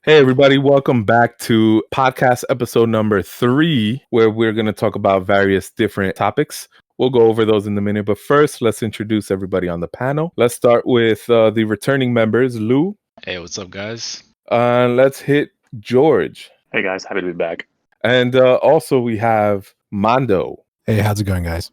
Hey, everybody, welcome back to podcast episode number 3, where we're going to talk about various different topics. We'll go over those in a minute, but first, let's introduce everybody on the panel. Let's start with the returning members, Lou. Hey, what's up, guys? Let's hit George. Hey, guys, happy to be back. And also we have Mondo. Hey, how's it going, guys?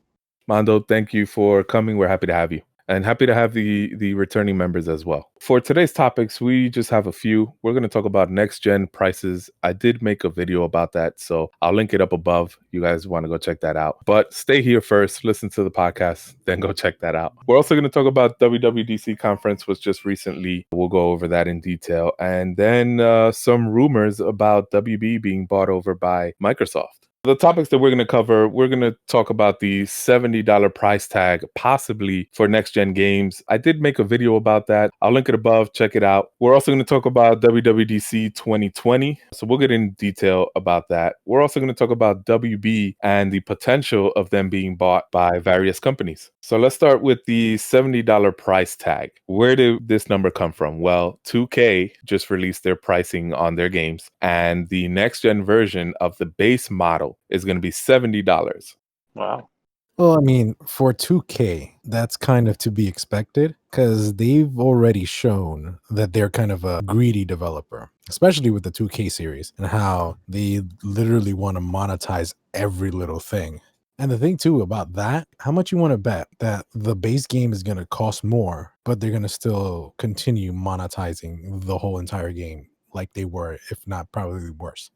Mondo, thank you for coming. We're happy to have you. And happy to have the returning members as well. For today's topics, we just have a few. We're going to talk about next-gen prices. I did make a video about that, so I'll link it up above. You guys want to go check that out. But stay here first, listen to the podcast, then go check that out. We're also going to talk about WWDC conference, was just recently. We'll go over that in detail. And then some rumors about WB being bought over by Microsoft. The topics that we're going to cover, we're going to talk about the $70 price tag, possibly for next-gen games. I did make a video about that. I'll link it above. Check it out. We're also going to talk about WWDC 2020. So we'll get in detail about that. We're also going to talk about WB and the potential of them being bought by various companies. So let's start with the $70 price tag. Where did this number come from? Well, 2K just released their pricing on their games, and the next-gen version of the base model is going to be $70. Wow. Well, I mean, for 2K, that's kind of to be expected because they've already shown that they're kind of a greedy developer, especially with the 2K series and how they literally want to monetize every little thing. And the thing, too, about that, how much you want to bet that the base game is going to cost more, but they're going to still continue monetizing the whole entire game like they were, if not probably worse.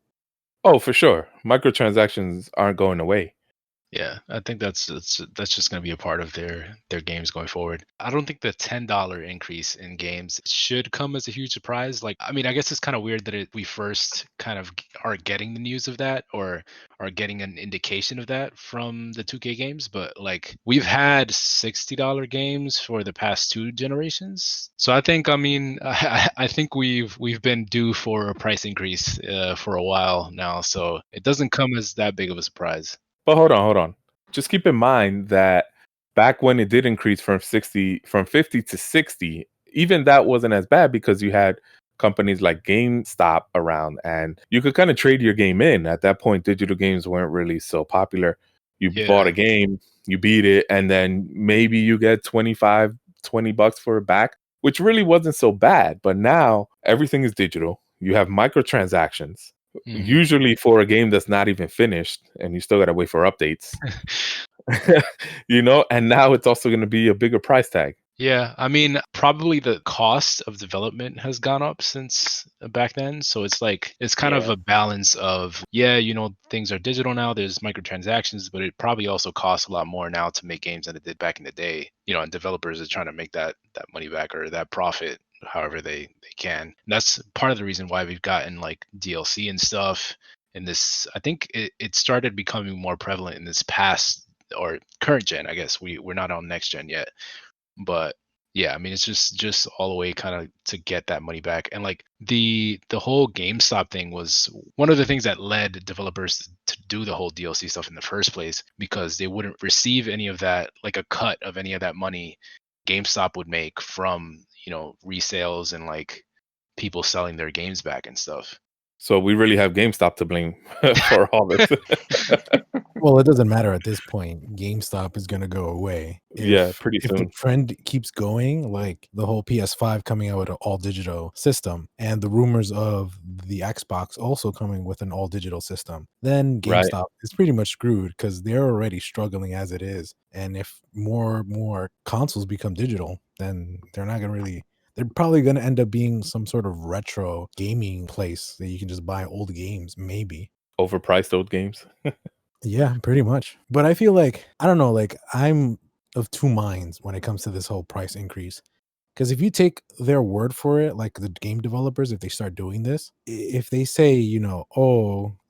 Oh, for sure. Microtransactions aren't going away. Yeah, I think that's just going to be a part of their games going forward. I don't think the $10 increase in games should come as a huge surprise. Like, I mean, I guess it's kind of weird that we first kind of are getting the news of that or are getting an indication of that from the 2K games. But like, we've had $60 games for the past 2 generations. So I think, I mean, I think we've been due for a price increase for a while now. So it doesn't come as that big of a surprise. But hold on. Just keep in mind that back when it did increase from 50 to 60, even that wasn't as bad because you had companies like GameStop around and you could kind of trade your game in. At that point, digital games weren't really so popular. You bought a game, you beat it, and then maybe you get $20 for it back, which really wasn't so bad. But now everything is digital. You have microtransactions. Usually for a game that's not even finished and you still got to wait for updates, and now it's also going to be a bigger price tag. Yeah, I mean, probably the cost of development has gone up since back then. So it's like, it's kind of a balance of, things are digital now, there's microtransactions, but it probably also costs a lot more now to make games than it did back in the day. And developers are trying to make that money back or that profit however they can. And that's part of the reason why we've gotten like DLC and stuff in this. I think it started becoming more prevalent in this past or current gen. I guess we're not on next gen yet, but yeah, I mean, it's just all the way kind of to get that money back. And like the whole GameStop thing was one of the things that led developers to do the whole DLC stuff in the first place, because they wouldn't receive any of that, like a cut of any of that money GameStop would make from resales and like people selling their games back and stuff. So we really have GameStop to blame for all this. Well, it doesn't matter at this point. GameStop is going to go away. Pretty soon. If the trend keeps going, like the whole PS5 coming out with an all-digital system and the rumors of the Xbox also coming with an all-digital system, then GameStop is pretty much screwed because they're already struggling as it is. And if more consoles become digital, then they're not going to really... They're probably going to end up being some sort of retro gaming place that you can just buy old games, maybe. Overpriced old games. Yeah, pretty much. But I feel like, I don't know, like I'm of two minds when it comes to this whole price increase. Because if you take their word for it, like the game developers, if they start doing this, if they say,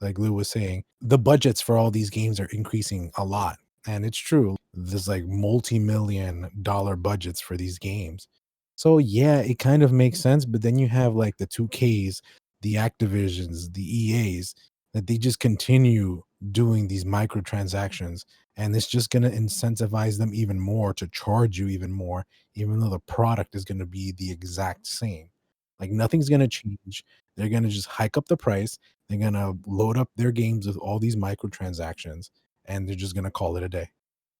like Lou was saying, the budgets for all these games are increasing a lot. And it's true. There's like multi-million-dollar budgets for these games. So yeah, it kind of makes sense. But then you have like the 2Ks, the Activisions, the EAs, that they just continue doing these microtransactions, and it's just going to incentivize them even more to charge you even more, even though the product is going to be the exact same. Like nothing's gonna change. They're gonna just hike up the price. They're gonna load up their games with all these microtransactions, and they're just gonna call it a day.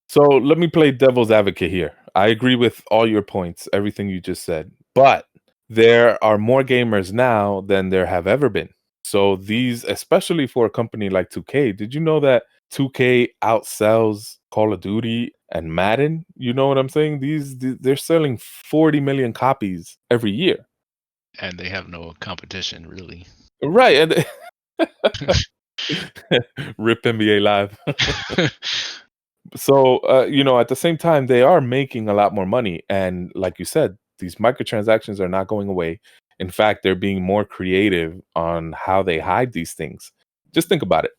So let me play devil's advocate here. I agree with all your points, everything you just said, but there are more gamers now than there have ever been. So these, especially for a company like 2K, did you know that 2K outsells Call of Duty and Madden? You know what I'm saying? They're selling 40 million copies every year. And they have no competition, really. Right. And Rip NBA Live. So, at the same time, they are making a lot more money. And like you said, these microtransactions are not going away. In fact, they're being more creative on how they hide these things. Just think about it.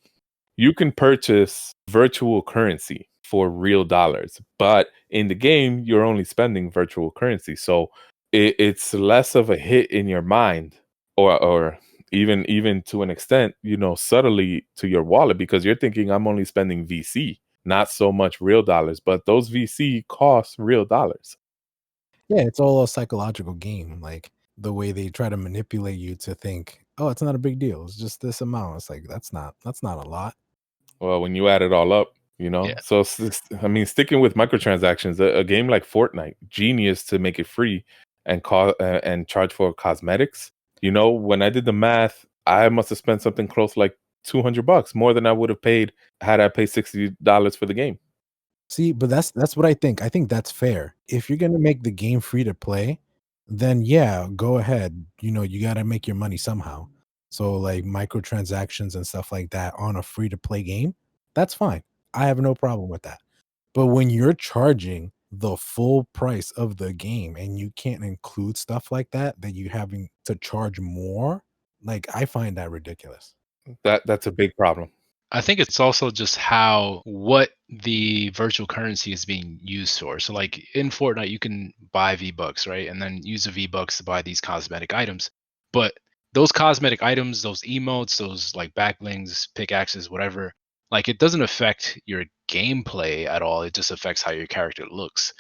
You can purchase virtual currency for real dollars, but in the game, you're only spending virtual currency. So it's less of a hit in your mind, or even to an extent, subtly to your wallet, because you're thinking I'm only spending VC, not so much real dollars, but those VC cost real dollars. Yeah, it's all a psychological game. Like the way they try to manipulate you to think, oh, it's not a big deal. It's just this amount. It's like that's not a lot. Well, when you add it all up, Yeah. so I mean, sticking with microtransactions, a game like Fortnite, genius to make it free and charge for cosmetics. When I did the math, I must have spent something close like $200 more than I would have paid had I paid $60 for the game. See, but that's what I think. I think that's fair. If you're gonna make the game free to play, then yeah, go ahead. You gotta make your money somehow. So like microtransactions and stuff like that on a free to play game, that's fine. I have no problem with that. But when you're charging the full price of the game and you can't include stuff like that you having to charge more, like I find that ridiculous. That's a big problem. I think it's also just what the virtual currency is being used for. So like in Fortnite, you can buy V-Bucks, right? And then use the V-Bucks to buy these cosmetic items. But those cosmetic items, those emotes, those like backblings, pickaxes, whatever, like it doesn't affect your gameplay at all. It just affects how your character looks.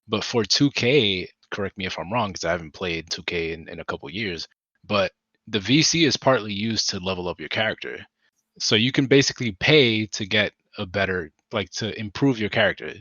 But for 2K, correct me if I'm wrong, because I haven't played 2K in a couple years, but the VC is partly used to level up your character. So you can basically pay to get a better, like to improve your character.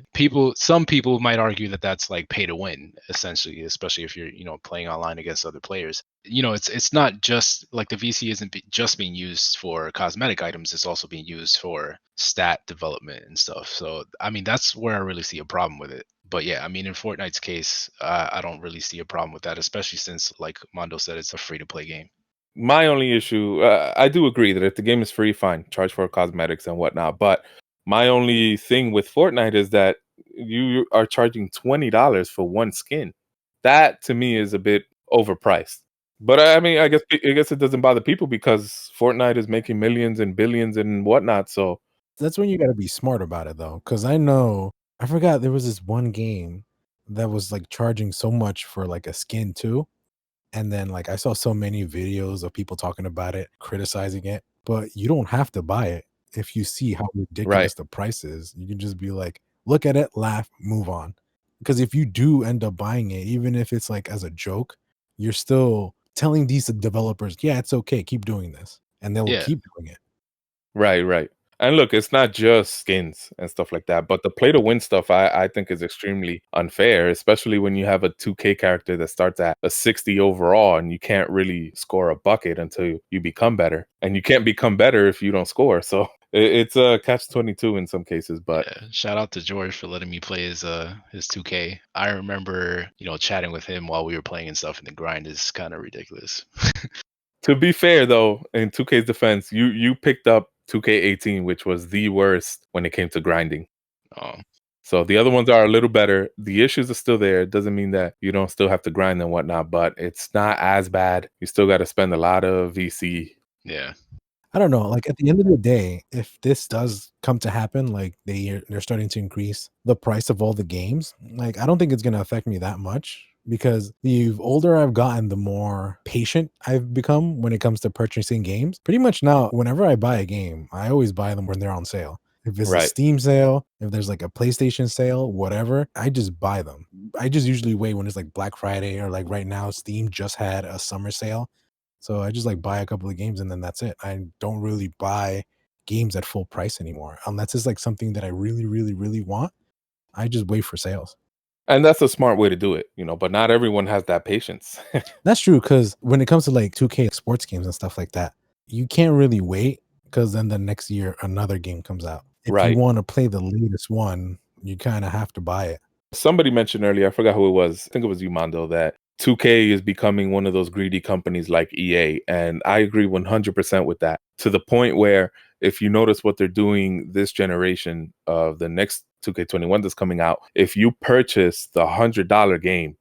Some people might argue that that's like pay to win, essentially, especially if you're, playing online against other players. It's not just like the VC isn't just being used for cosmetic items. It's also being used for stat development and stuff. So, I mean, that's where I really see a problem with it. But yeah, I mean, in Fortnite's case, I don't really see a problem with that, especially since, like Mondo said, it's a free to play game. My only issue, I do agree that if the game is free, fine, charge for cosmetics and whatnot. But my only thing with Fortnite is that you are charging $20 for one skin. That to me is a bit overpriced. But I mean, I guess it doesn't bother people because Fortnite is making millions and billions and whatnot. So That's when you gotta be smart about it though. Cause I forgot there was this one game that was like charging so much for like a skin too. And then like I saw so many videos of people talking about it, criticizing it, but you don't have to buy it. If you see how right, ridiculous the price is, you can just be like, look at it, laugh, move on. Because if you do end up buying it, even if it's like as a joke, you're still telling these developers, yeah, it's okay, keep doing this. And they'll Yeah. keep doing it. right. And look, it's not just skins and stuff like that, but the play to win stuff I think is extremely unfair, especially when you have a 2K character that starts at a 60 overall and you can't really score a bucket until you become better. And you can't become better if you don't score. So it's a catch-22 in some cases, but Yeah, shout out to George for letting me play his 2K. I remember, chatting with him while we were playing and stuff, and the grind is kind of ridiculous. to be fair though, in 2K's defense, you picked up 2K18, which was the worst when it came to grinding. Oh, So the other ones are a little better. The issues are still there. It doesn't mean that you don't still have to grind and whatnot, but it's not as bad. You still got to spend a lot of VC. yeah. I don't know. Like at the end of the day, if this does come to happen, like they're starting to increase the price of all the games, like I don't think it's going to affect me that much because the older I've gotten, the more patient I've become when it comes to purchasing games. Pretty much now, whenever I buy a game, I always buy them when they're on sale. If it's a Right. Steam sale, if there's like a PlayStation sale, whatever, I just buy them. I just usually wait when it's like Black Friday or like right now, Steam just had a summer sale. So I just like buy a couple of games and then that's it. I don't really buy games at full price anymore unless it's like something that I really, really, really want. I just wait for sales. And that's a smart way to do it, but not everyone has that patience. That's true because when it comes to like 2K sports games and stuff like that, you can't really wait because then the next year another game comes out. If you Right. want to play the latest one, you kind of have to buy it. Somebody mentioned earlier, I forgot who it was. I think it was you, Mondo, that 2K is becoming one of those greedy companies like EA. And I agree 100% with that, to the point where if you notice what they're doing this generation of the next 2K21 that's coming out, if you purchase the $100 game,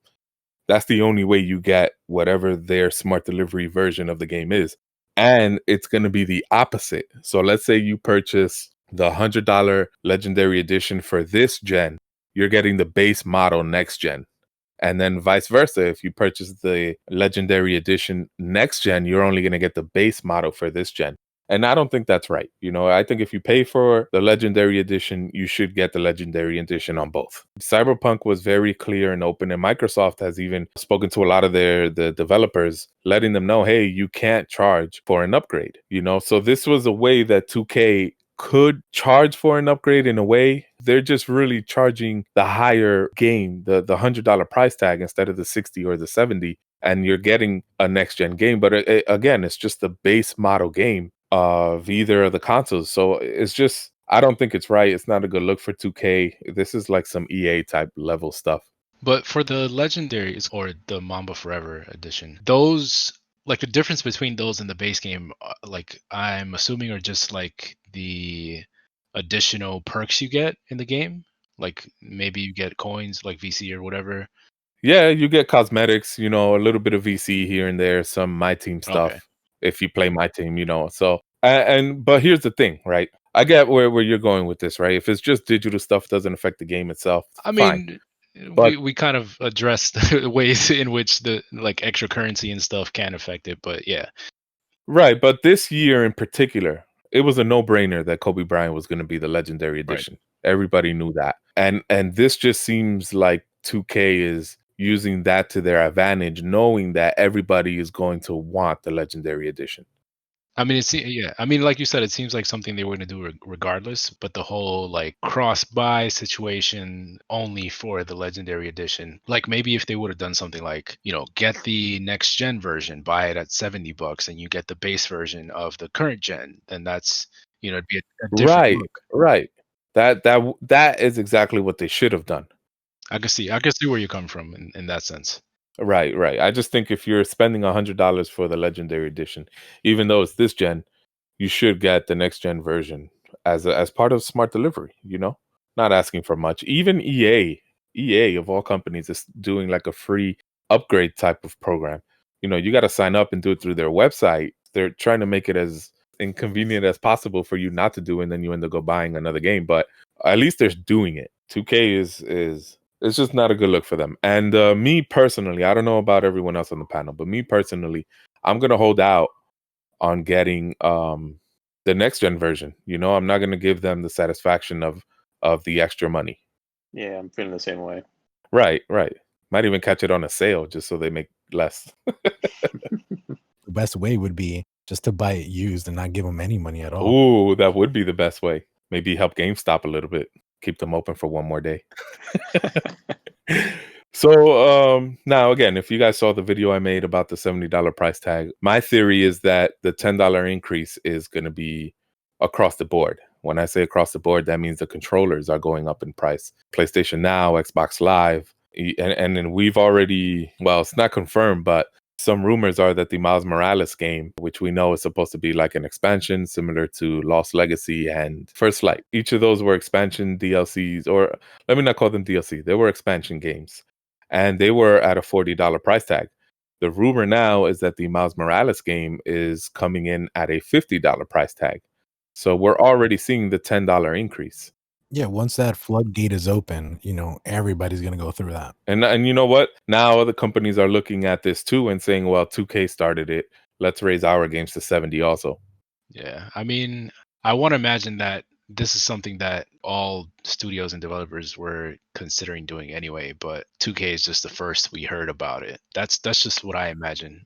that's the only way you get whatever their smart delivery version of the game is. And it's going to be the opposite. So let's say you purchase the $100 Legendary Edition for this gen, you're getting the base model next gen. And then vice versa. If you purchase the Legendary Edition next gen, you're only going to get the base model for this gen. And I don't think that's right. I think if you pay for the Legendary Edition, you should get the Legendary Edition on both. Cyberpunk was very clear and open, and Microsoft has even spoken to a lot of the developers, letting them know, hey, you can't charge for an upgrade. So this was a way that 2K could charge for an upgrade. In a way, they're just really charging the higher game, the $100 price tag instead of the 60 or the 70, and you're getting a next gen game. But again, it's just the base model game of either of the consoles. So it's just, I don't think it's right. It's not a good look for 2K. This is like some EA type level stuff. But for the legendaries or the Mamba Forever edition, those, like the difference between those and the base game, like I'm assuming are just like the additional perks you get in the game. Like maybe you get coins like VC or whatever. Yeah, you get cosmetics, a little bit of VC here and there, some My Team stuff. Okay. If you play My Team, So, but here's the thing, right? I get where you're going with this, right? If it's just digital stuff, doesn't affect the game itself. I fine. mean, But we kind of addressed the ways in which the like extra currency and stuff can affect it, but yeah. right, but this year in particular, it was a no-brainer that Kobe Bryant was going to be the Legendary Edition. Right. Everybody knew that, and this just seems like 2K is using that to their advantage, knowing that everybody is going to want the Legendary Edition. I mean, I mean, like you said, it seems like something they were going to do regardless. But the whole like cross-buy situation only for the Legendary Edition, like maybe if they would have done something like, get the next gen version, buy it at $70, and you get the base version of the current gen, then that's it'd be a different look. Right. That is exactly what they should have done. I can see where you come from in that sense. Right. I just think if you're spending $100 for the Legendary Edition, even though it's this gen, you should get the next gen version as part of smart delivery. Not asking for much. Even EA of all companies is doing like a free upgrade type of program. You got to sign up and do it through their website. They're trying to make it as inconvenient as possible for you not to do, and then you end up buying another game. But at least they're doing it. 2K is. It's just not a good look for them. And me personally, I don't know about everyone else on the panel, but me personally, I'm going to hold out on getting the next gen version. I'm not going to give them the satisfaction of the extra money. Yeah, I'm feeling the same way. Right. Might even catch it on a sale just so they make less. The best way would be just to buy it used and not give them any money at all. Ooh, that would be the best way. Maybe help GameStop a little bit. Keep them open for one more day. So now again, if you guys saw the video I made about the $70 price tag, my theory is that the $10 increase is going to be across the board. When I say across the board, that means the controllers are going up in price. PlayStation Now, Xbox Live, and then we've already, well, it's not confirmed, but some rumors are that the Miles Morales game, which we know is supposed to be like an expansion similar to Lost Legacy and First Light. Each of those were expansion DLCs, or let me not call them DLC. They were expansion games, and they were at a $40 price tag. The rumor now is that the Miles Morales game is coming in at a $50 price tag. So we're already seeing the $10 increase. Yeah, once that floodgate is open, everybody's going to go through that. And you know what? Now other companies are looking at this too and saying, well, 2K started it. Let's raise our games to 70 also. Yeah. I mean, I want to imagine that this is something that all studios and developers were considering doing anyway, but 2K is just the first we heard about it. That's just what I imagine.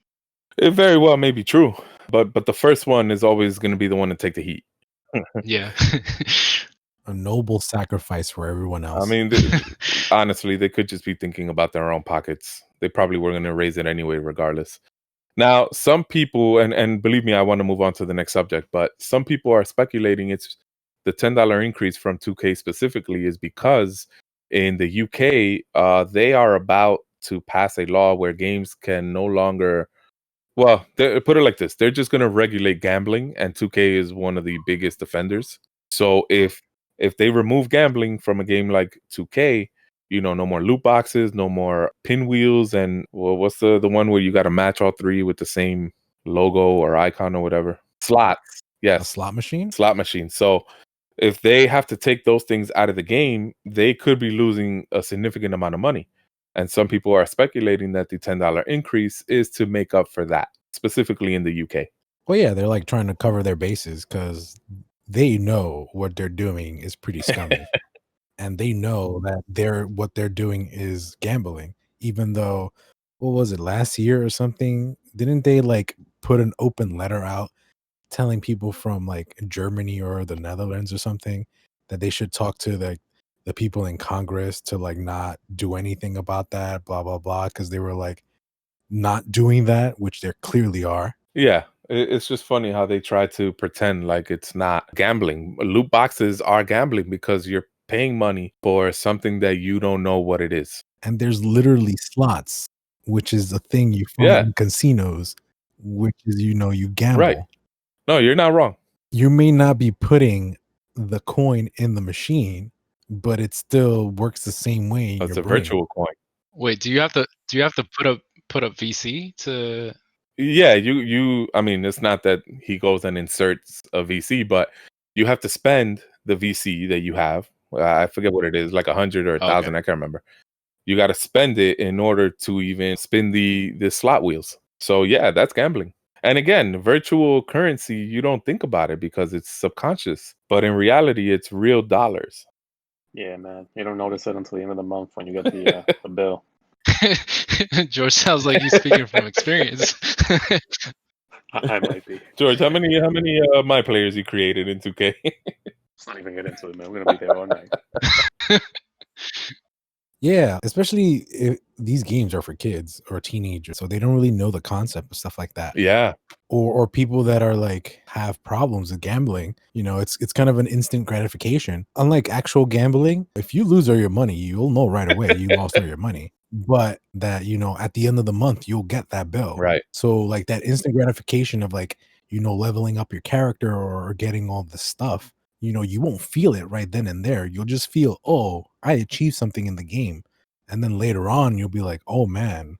It very well may be true, but the first one is always going to be the one to take the heat. Yeah. A noble sacrifice for everyone else. I mean, honestly, they could just be thinking about their own pockets. They probably were going to raise it anyway, regardless. Now, some people, and believe me, I want to move on to the next subject, but some people are speculating it's the $10 increase from 2K specifically is because in the UK, they are about to pass a law where games can no longer. Well, put it like this: they're just going to regulate gambling, and 2K is one of the biggest offenders. So if they remove gambling from a game like 2K, no more loot boxes, no more pinwheels, and what's the one where you got to match all three with the same logo or icon or whatever? Slots. A Yes, slot machine? slot machine. So if they have to take those things out of the game, they could be losing a significant amount of money. And some people are speculating that the $10 increase is to make up for that, specifically in the UK. Well, yeah, they're like trying to cover their bases because they know what they're doing is pretty scummy. And they know that what they're doing is gambling, even though, what was it, last year or something? Didn't they like put an open letter out telling people from like Germany or the Netherlands or something that they should talk to the people in Congress to like not do anything about that, blah, blah, blah, because they were like not doing that, which they clearly are. Yeah, it's just funny how they try to pretend like it's not gambling. Loot boxes are gambling because you're paying money for something that you don't know what it is. And there's literally slots, which is a thing you find Yeah. in casinos, which is, you gamble. Right. No, you're not wrong. You may not be putting the coin in the machine, but it still works the same way in It's your a brain. virtual coin. Wait, do you have to put up VC to? Yeah, I mean, it's not that he goes and inserts a VC, but you have to spend the VC that you have. I forget what it is, like 100 or 1,000. I can't remember. You got to spend it in order to even spin the slot wheels. So yeah, that's gambling. And again, virtual currency, you don't think about it because it's subconscious, but in reality, it's real dollars. Yeah, man. You don't notice it until the end of the month when you get the bill. George sounds like he's speaking from experience. I might be. George, how many my players you created in 2K? Let's not even get into it, man. We're gonna be there all night. Yeah, especially if these games are for kids or teenagers, so they don't really know the concept of stuff like that. Yeah. Or people that are like have problems with gambling, it's kind of an instant gratification. Unlike actual gambling, if you lose all your money, you'll know right away you lost all your money. But that, at the end of the month, you'll get that bill. Right. So like that instant gratification of like, leveling up your character or getting all this stuff, you won't feel it right then and there. You'll just feel, oh, I achieved something in the game. And then later on, you'll be like, oh man,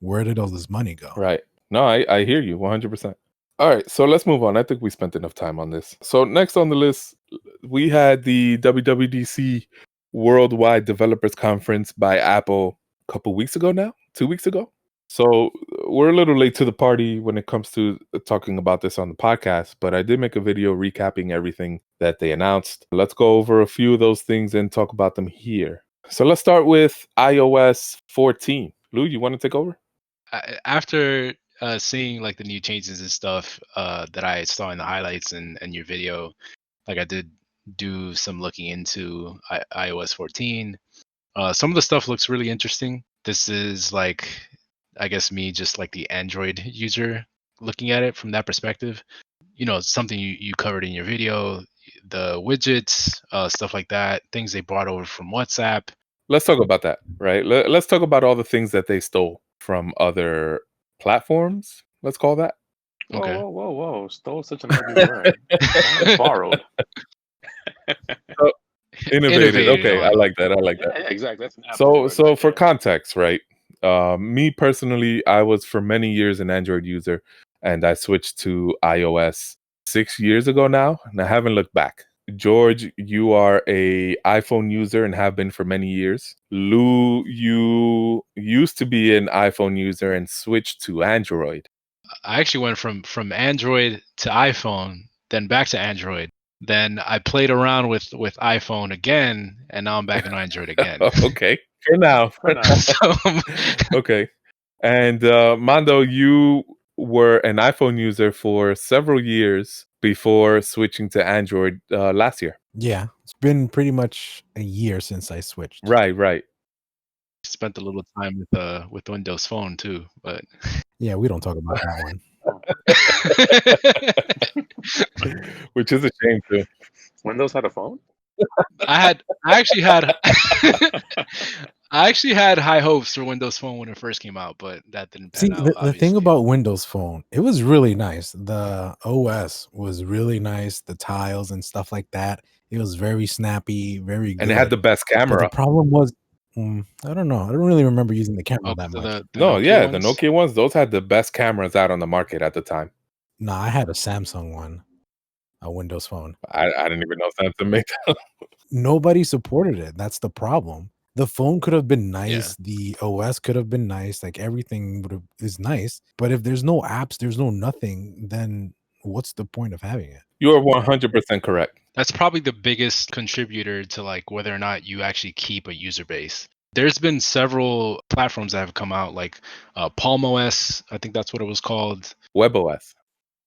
where did all this money go? Right. No, I hear you 100%. All right, so let's move on. I think we spent enough time on this. So next on the list, we had the WWDC Worldwide Developers Conference by Apple a couple weeks ago now, 2 weeks ago. So we're a little late to the party when it comes to talking about this on the podcast, but I did make a video recapping everything that they announced. Let's go over a few of those things and talk about them here. So let's start with iOS 14. Lou, you want to take over? After seeing like the new changes and stuff that I saw in the highlights and your video, like I did do some looking into iOS 14. Some of the stuff looks really interesting. This is like, I guess me just like the Android user looking at it from that perspective. Something you covered in your video, the widgets, stuff like that, things they brought over from WhatsApp. Let's talk about that, right? Let's talk about all the things that they stole from other platforms. Let's call that. Okay. Whoa. Stole such an ugly word. Borrowed. Innovated. Okay, I like that. Yeah, exactly. That's an Apple word. So for context, right? Me personally, I was for many years an Android user, and I switched to iOS 6 years ago now, and I haven't looked back. George, you are a iPhone user and have been for many years. Lou, you used to be an iPhone user and switched to Android. I actually went from Android to iPhone, then back to Android. Then I played around with iPhone again, and now I'm back on Android again. Okay, for now. For now. So, Okay. And Mando, you were an iPhone user for several years before switching to Android last year. Yeah, it's been pretty much a year since I switched. Right. spent a little time with Windows Phone too, but Yeah, we don't talk about that one. Which is a shame too. Windows had a phone? I actually had high hopes for Windows Phone when it first came out, but that didn't See, pan out. the thing obviously. about Windows Phone, it was really nice. The OS was really nice. The tiles and stuff like that. It was very snappy, very good. And it had the best But the camera. problem was, I don't know. I don't really remember using the camera that much. The No, Nokia yeah, the ones? Nokia ones, those had the best cameras out on the market at the time. No, I had a Samsung one, a Windows Phone. I didn't even know Samsung made that. Nobody supported it. That's the problem. The phone could have been Yeah. nice. The OS could have been nice. Like everything is nice. But if there's no apps, there's no nothing, then what's the point of having it? You are 100% correct. That's probably the biggest contributor to like whether or not you actually keep a user base. There's been several platforms that have come out, like Palm OS, I think that's what it was called. WebOS.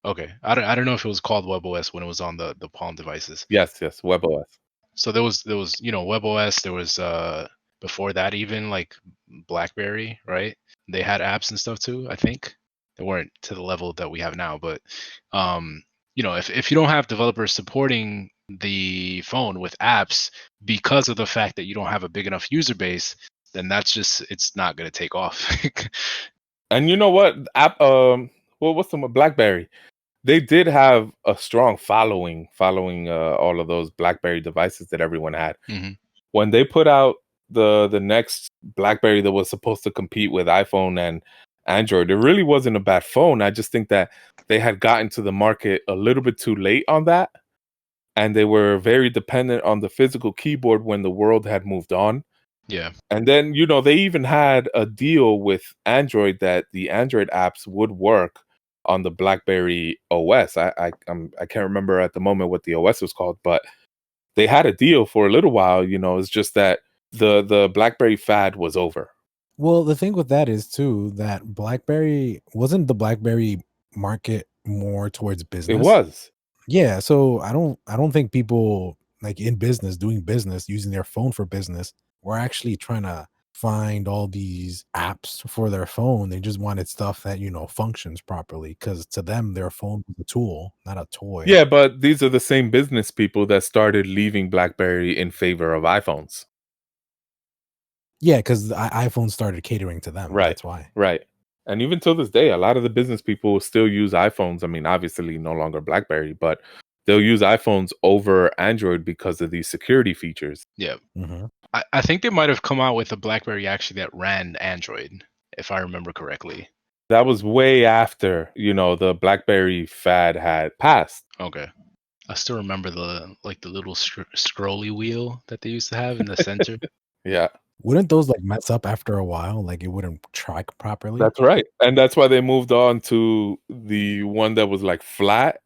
Okay, I don't know if it was called WebOS when it was on the Palm devices. Yes, WebOS. So there was WebOS. There was before that even like BlackBerry, right? They had apps and stuff too. I think they weren't to the level that we have now, but if you don't have developers supporting the phone with apps because of the fact that you don't have a big enough user base, then it's not going to take off. And you know what? What's the BlackBerry? They did have a strong following all of those BlackBerry devices that everyone had. Mm-hmm. When they put out the next BlackBerry that was supposed to compete with iPhone and Android, it really wasn't a bad phone. I just think that they had gotten to the market a little bit too late on that. And they were very dependent on the physical keyboard when the world had moved on. Yeah. And then, they even had a deal with Android that the Android apps would work on the BlackBerry OS. I can't remember at the moment what the OS was called, but they had a deal for a little while. It's just that the BlackBerry fad was over. Well, the thing with that is too that BlackBerry wasn't the BlackBerry market more towards business. It was. Yeah, so I don't think people like in business doing business using their phone for business were actually trying to find all these apps for their phone. They just wanted stuff that functions properly because to them their phone was a tool, not a toy. Yeah, but these are the same business people that started leaving BlackBerry in favor of iPhones. Yeah, because the iPhone started catering to them. Right. That's why. Right. And even till this day, a lot of the business people still use iPhones. I mean, obviously no longer BlackBerry, but they'll use iPhones over Android because of these security features. Yeah. Mm-hmm. I think they might have come out with a BlackBerry actually that ran Android, if I remember correctly. That was way after, the BlackBerry fad had passed. Okay. I still remember the little scrolly wheel that they used to have in the center. Yeah. Wouldn't those like mess up after a while? Like it wouldn't track properly? That's right. And that's why they moved on to the one that was like flat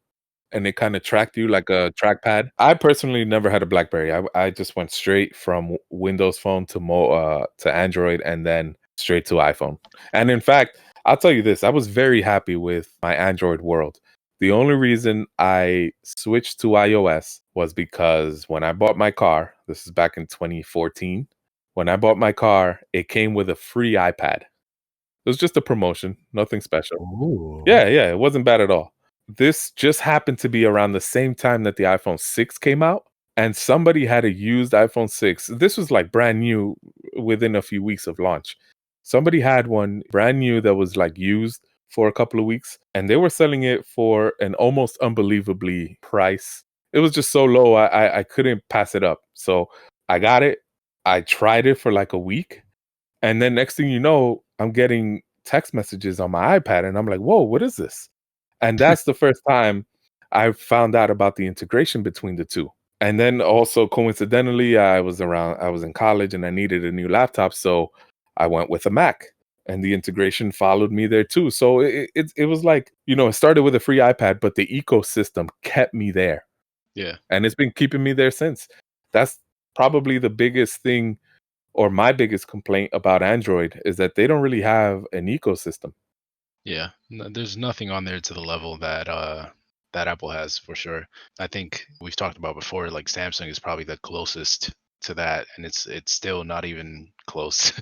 and it kind of tracked you like a trackpad. I personally never had a BlackBerry. I just went straight from Windows Phone to Android and then straight to iPhone. And in fact, I'll tell you this, I was very happy with my Android world. The only reason I switched to iOS was because when I bought my car, this is back in 2014, when I bought my car, it came with a free iPad. It was just a promotion, nothing special. Ooh. Yeah, it wasn't bad at all. This just happened to be around the same time that the iPhone 6 came out, and somebody had a used iPhone 6. This was like brand new within a few weeks of launch. Somebody had one brand new that was like used for a couple of weeks, and they were selling it for an almost unbelievably price. It was just so low, I couldn't pass it up. So I got it. I tried it for like a week, and then next thing you know, I'm getting text messages on my iPad, and I'm like, whoa, what is this? And that's the first time I found out about the integration between the two. And then also coincidentally, I was in college and I needed a new laptop. So I went with a Mac and the integration followed me there too. So it was like, it started with a free iPad, but the ecosystem kept me there. Yeah. And it's been keeping me there since. That's probably the biggest thing, or my biggest complaint about Android, is that they don't really have an ecosystem. Yeah. There's nothing on there to the level that that Apple has for sure. I think we've talked about before, like Samsung is probably the closest to that, and it's still not even close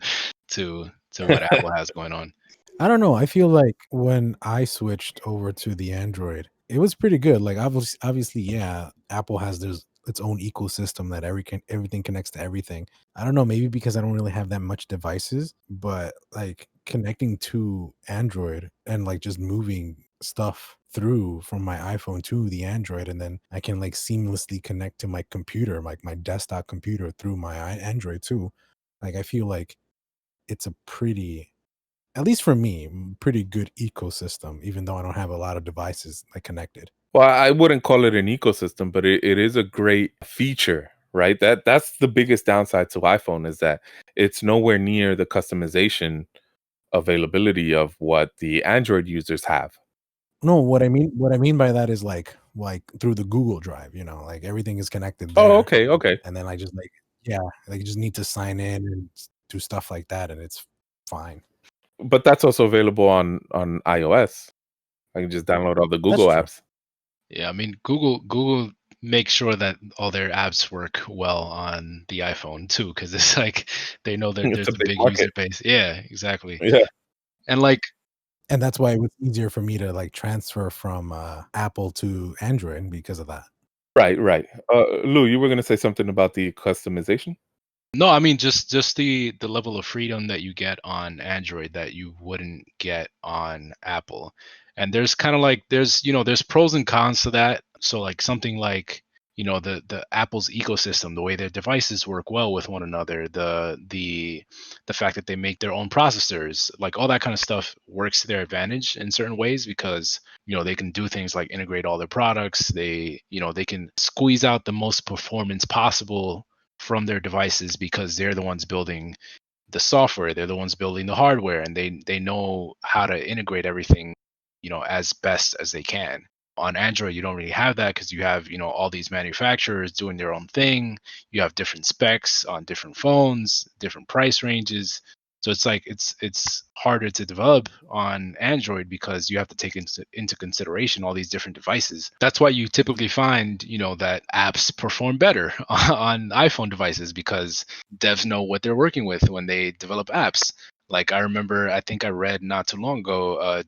to what Apple has going on. I don't know. I feel like when I switched over to the Android, it was pretty good. Like obviously, yeah, Apple has its own ecosystem that everything connects to everything. I don't know, maybe because I don't really have that much devices, but like connecting to Android and like just moving stuff through from my iPhone to the Android, and then I can like seamlessly connect to my computer, like my desktop computer through my Android too. Like I feel like it's a pretty, at least for me, pretty good ecosystem, even though I don't have a lot of devices like connected. Well, I wouldn't call it an ecosystem, but it is a great feature, right? That's the biggest downside to iPhone, is that it's nowhere near the customization availability of what the Android users have. No, what I mean by that is like through the Google Drive, like everything is connected Oh, there, okay, okay. and then I just like, yeah, like you just need to sign in and do stuff like that, and it's fine. But that's also available on iOS. I can just download all the That's Google true. apps. Yeah, I mean Google makes sure that all their apps work well on the iPhone too, because it's like they know that It's there's a a big big market. user base. Yeah, exactly. Yeah. And like, And that's why it was easier for me to like transfer from Apple to Android because of that. Right, right. Lou, you were gonna say something about the customization? no, I mean just the level of freedom that you get on Android that you wouldn't get on Apple. And there's kind of like there's pros and cons to that. So like something like the Apple's ecosystem, the way their devices work well with one another, the fact that they make their own processors, like all that kind of stuff works to their advantage in certain ways because they can do things like integrate all their products. They can squeeze out the most performance possible from their devices because they're the ones building the software, they're the ones building the hardware, and they know how to integrate everything as best as they can. On Android you don't really have that because you have all these manufacturers doing their own thing. You have different specs on different phones, different price ranges. So it's like it's harder to develop on Android because you have to take into consideration all these different devices. That's why you typically find that apps perform better on iPhone devices because devs know what they're working with when they develop apps. Like I remember, I think I read not too long ago,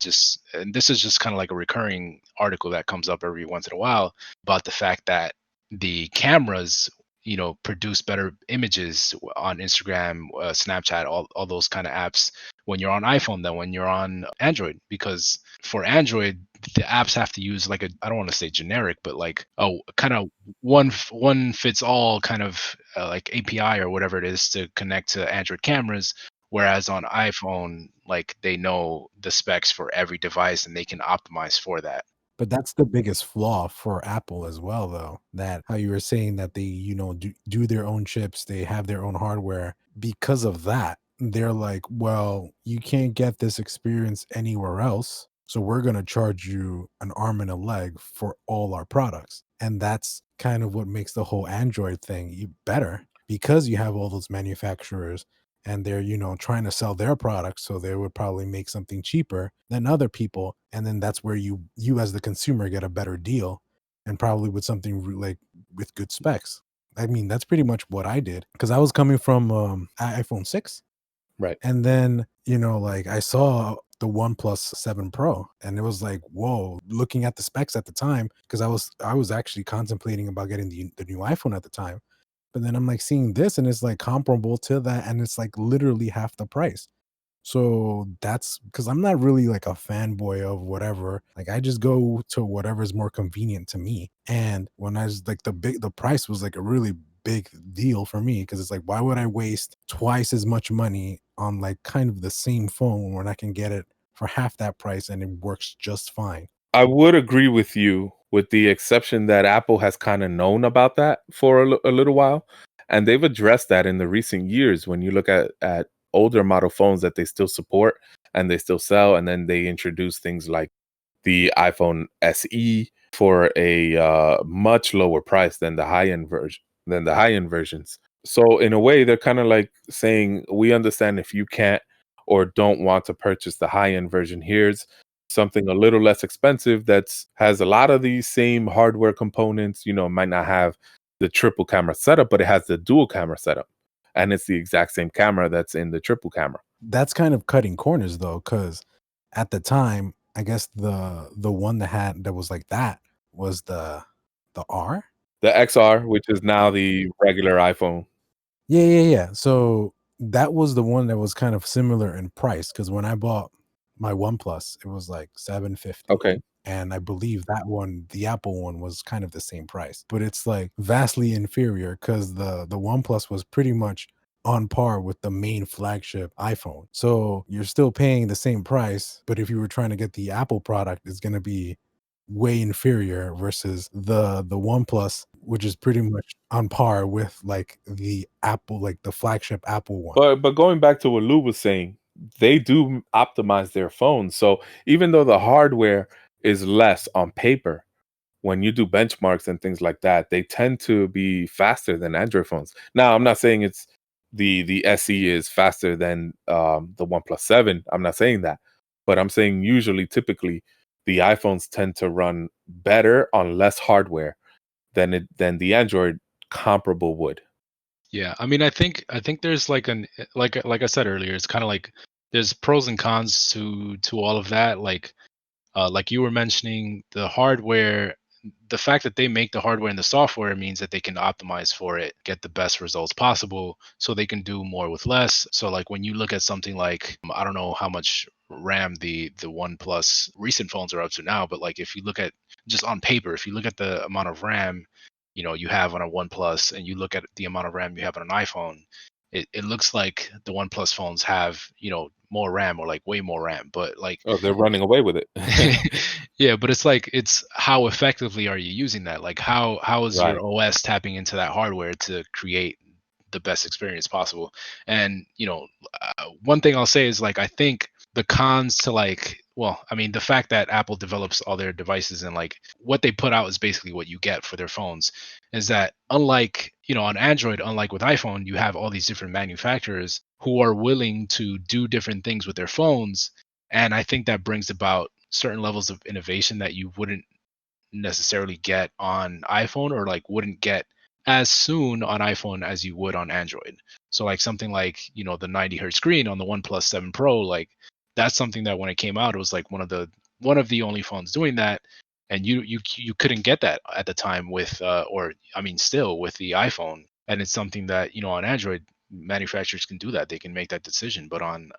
and this is just kind of like a recurring article that comes up every once in a while about the fact that the cameras, produce better images on Instagram, Snapchat, all those kind of apps when you're on iPhone than when you're on Android. Because for Android, the apps have to use like I don't want to say generic, but like a kind of one fits all kind of like API or whatever it is to connect to Android cameras. Whereas on iPhone, like they know the specs for every device and they can optimize for that. But that's the biggest flaw for Apple as well, though. That how you were saying that they, do their own chips, they have their own hardware. Because of that, they're like, well, you can't get this experience anywhere else. So we're going to charge you an arm and a leg for all our products. And that's kind of what makes the whole Android thing better because you have all those manufacturers and they're trying to sell their products, so they would probably make something cheaper than other people, and then that's where you as the consumer get a better deal, and probably with something like with good specs. I mean, that's pretty much what I did because I was coming from iPhone 6, Right. and then like I saw the OnePlus 7 Pro, and it was like, whoa, looking at the specs at the time, because I was actually contemplating about getting the new iPhone at the time. But then I'm like seeing this and it's like comparable to that, and it's like literally half the price. So that's because I'm not really like a fanboy of whatever. Like I just go to whatever's more convenient to me. And when I was like the price was like a really big deal for me because it's like, why would I waste twice as much money on like kind of the same phone when I can get it for half that price and it works just fine? I would agree with you, with the exception that Apple has kind of known about that for a little while, and they've addressed that in the recent years. When you look at older model phones that they still support and they still sell, and then they introduce things like the iPhone SE for a much lower price than the high end versions. So in a way, they're kind of like saying, we understand if you can't or don't want to purchase the high end version. Here's something a little less expensive that's has a lot of these same hardware components. You know, it might not have the triple camera setup, but it has the dual camera setup, and it's the exact same camera that's in the triple camera. That's kind of cutting corners though, because at the time, I guess the one that was like that was the R. The XR, which is now the regular iPhone. Yeah. So that was the one that was kind of similar in price, because when I bought my OnePlus, it was like $750. Okay. And I believe that one, the Apple one, was kind of the same price, but it's like vastly inferior because the OnePlus was pretty much on par with the main flagship iPhone. So you're still paying the same price, but if you were trying to get the Apple product, it's going to be way inferior versus the OnePlus, which is pretty much on par with like the Apple, like the flagship Apple one. But going back to what Lou was saying, they do optimize their phones. So even though the hardware is less on paper, when you do benchmarks and things like that, they tend to be faster than Android phones. Now, I'm not saying it's the SE is faster than the OnePlus 7. I'm not saying that, but I'm saying usually, typically, the iPhones tend to run better on less hardware than the Android comparable would. Yeah, I mean, I think there's like I said earlier, it's kind of like there's pros and cons to all of that. Like you were mentioning, the hardware, the fact that they make the hardware and the software means that they can optimize for it, get the best results possible, so they can do more with less. So like when you look at something like, I don't know how much RAM the OnePlus recent phones are up to now, but like if you look at just on paper, if you look at the amount of RAM, you have on a OnePlus and you look at the amount of RAM you have on an iPhone, it looks like the OnePlus phones have, more RAM or like way more RAM, but like Oh, they're running away with it. yeah, but it's like it's how effectively are you using that? Like how is your Right. OS tapping into that hardware to create the best experience possible? And one thing I'll say is like I think the cons to like, well, I mean the fact that Apple develops all their devices and like what they put out is basically what you get for their phones, is that unlike on Android, unlike with iPhone, you have all these different manufacturers who are willing to do different things with their phones, and I think that brings about certain levels of innovation that you wouldn't necessarily get on iPhone, or like wouldn't get as soon on iPhone as you would on Android. So like something like, the 90 hertz screen on the OnePlus 7 Pro, like that's something that when it came out, it was like one of the only phones doing that. And you couldn't get that at the time with or I mean still with the iPhone. And it's something that, on Android, manufacturers can do that. They can make that decision. But on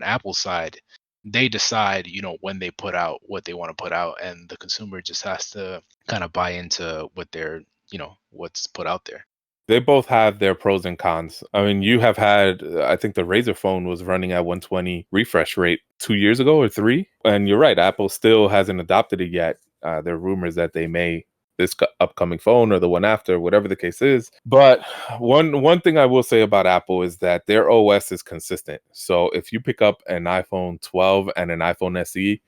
Apple's side, they decide, when they put out what they want to put out, and the consumer just has to kind of buy into what they're, what's put out there. They both have their pros and cons. I mean, you have had, I think the Razer phone was running at 120 refresh rate 2 years ago or 3. And you're right, Apple still hasn't adopted it yet. There are rumors that they may this upcoming phone or the one after, whatever the case is. But one thing I will say about Apple is that their OS is consistent. So if you pick up an iPhone 12 and an iPhone SE,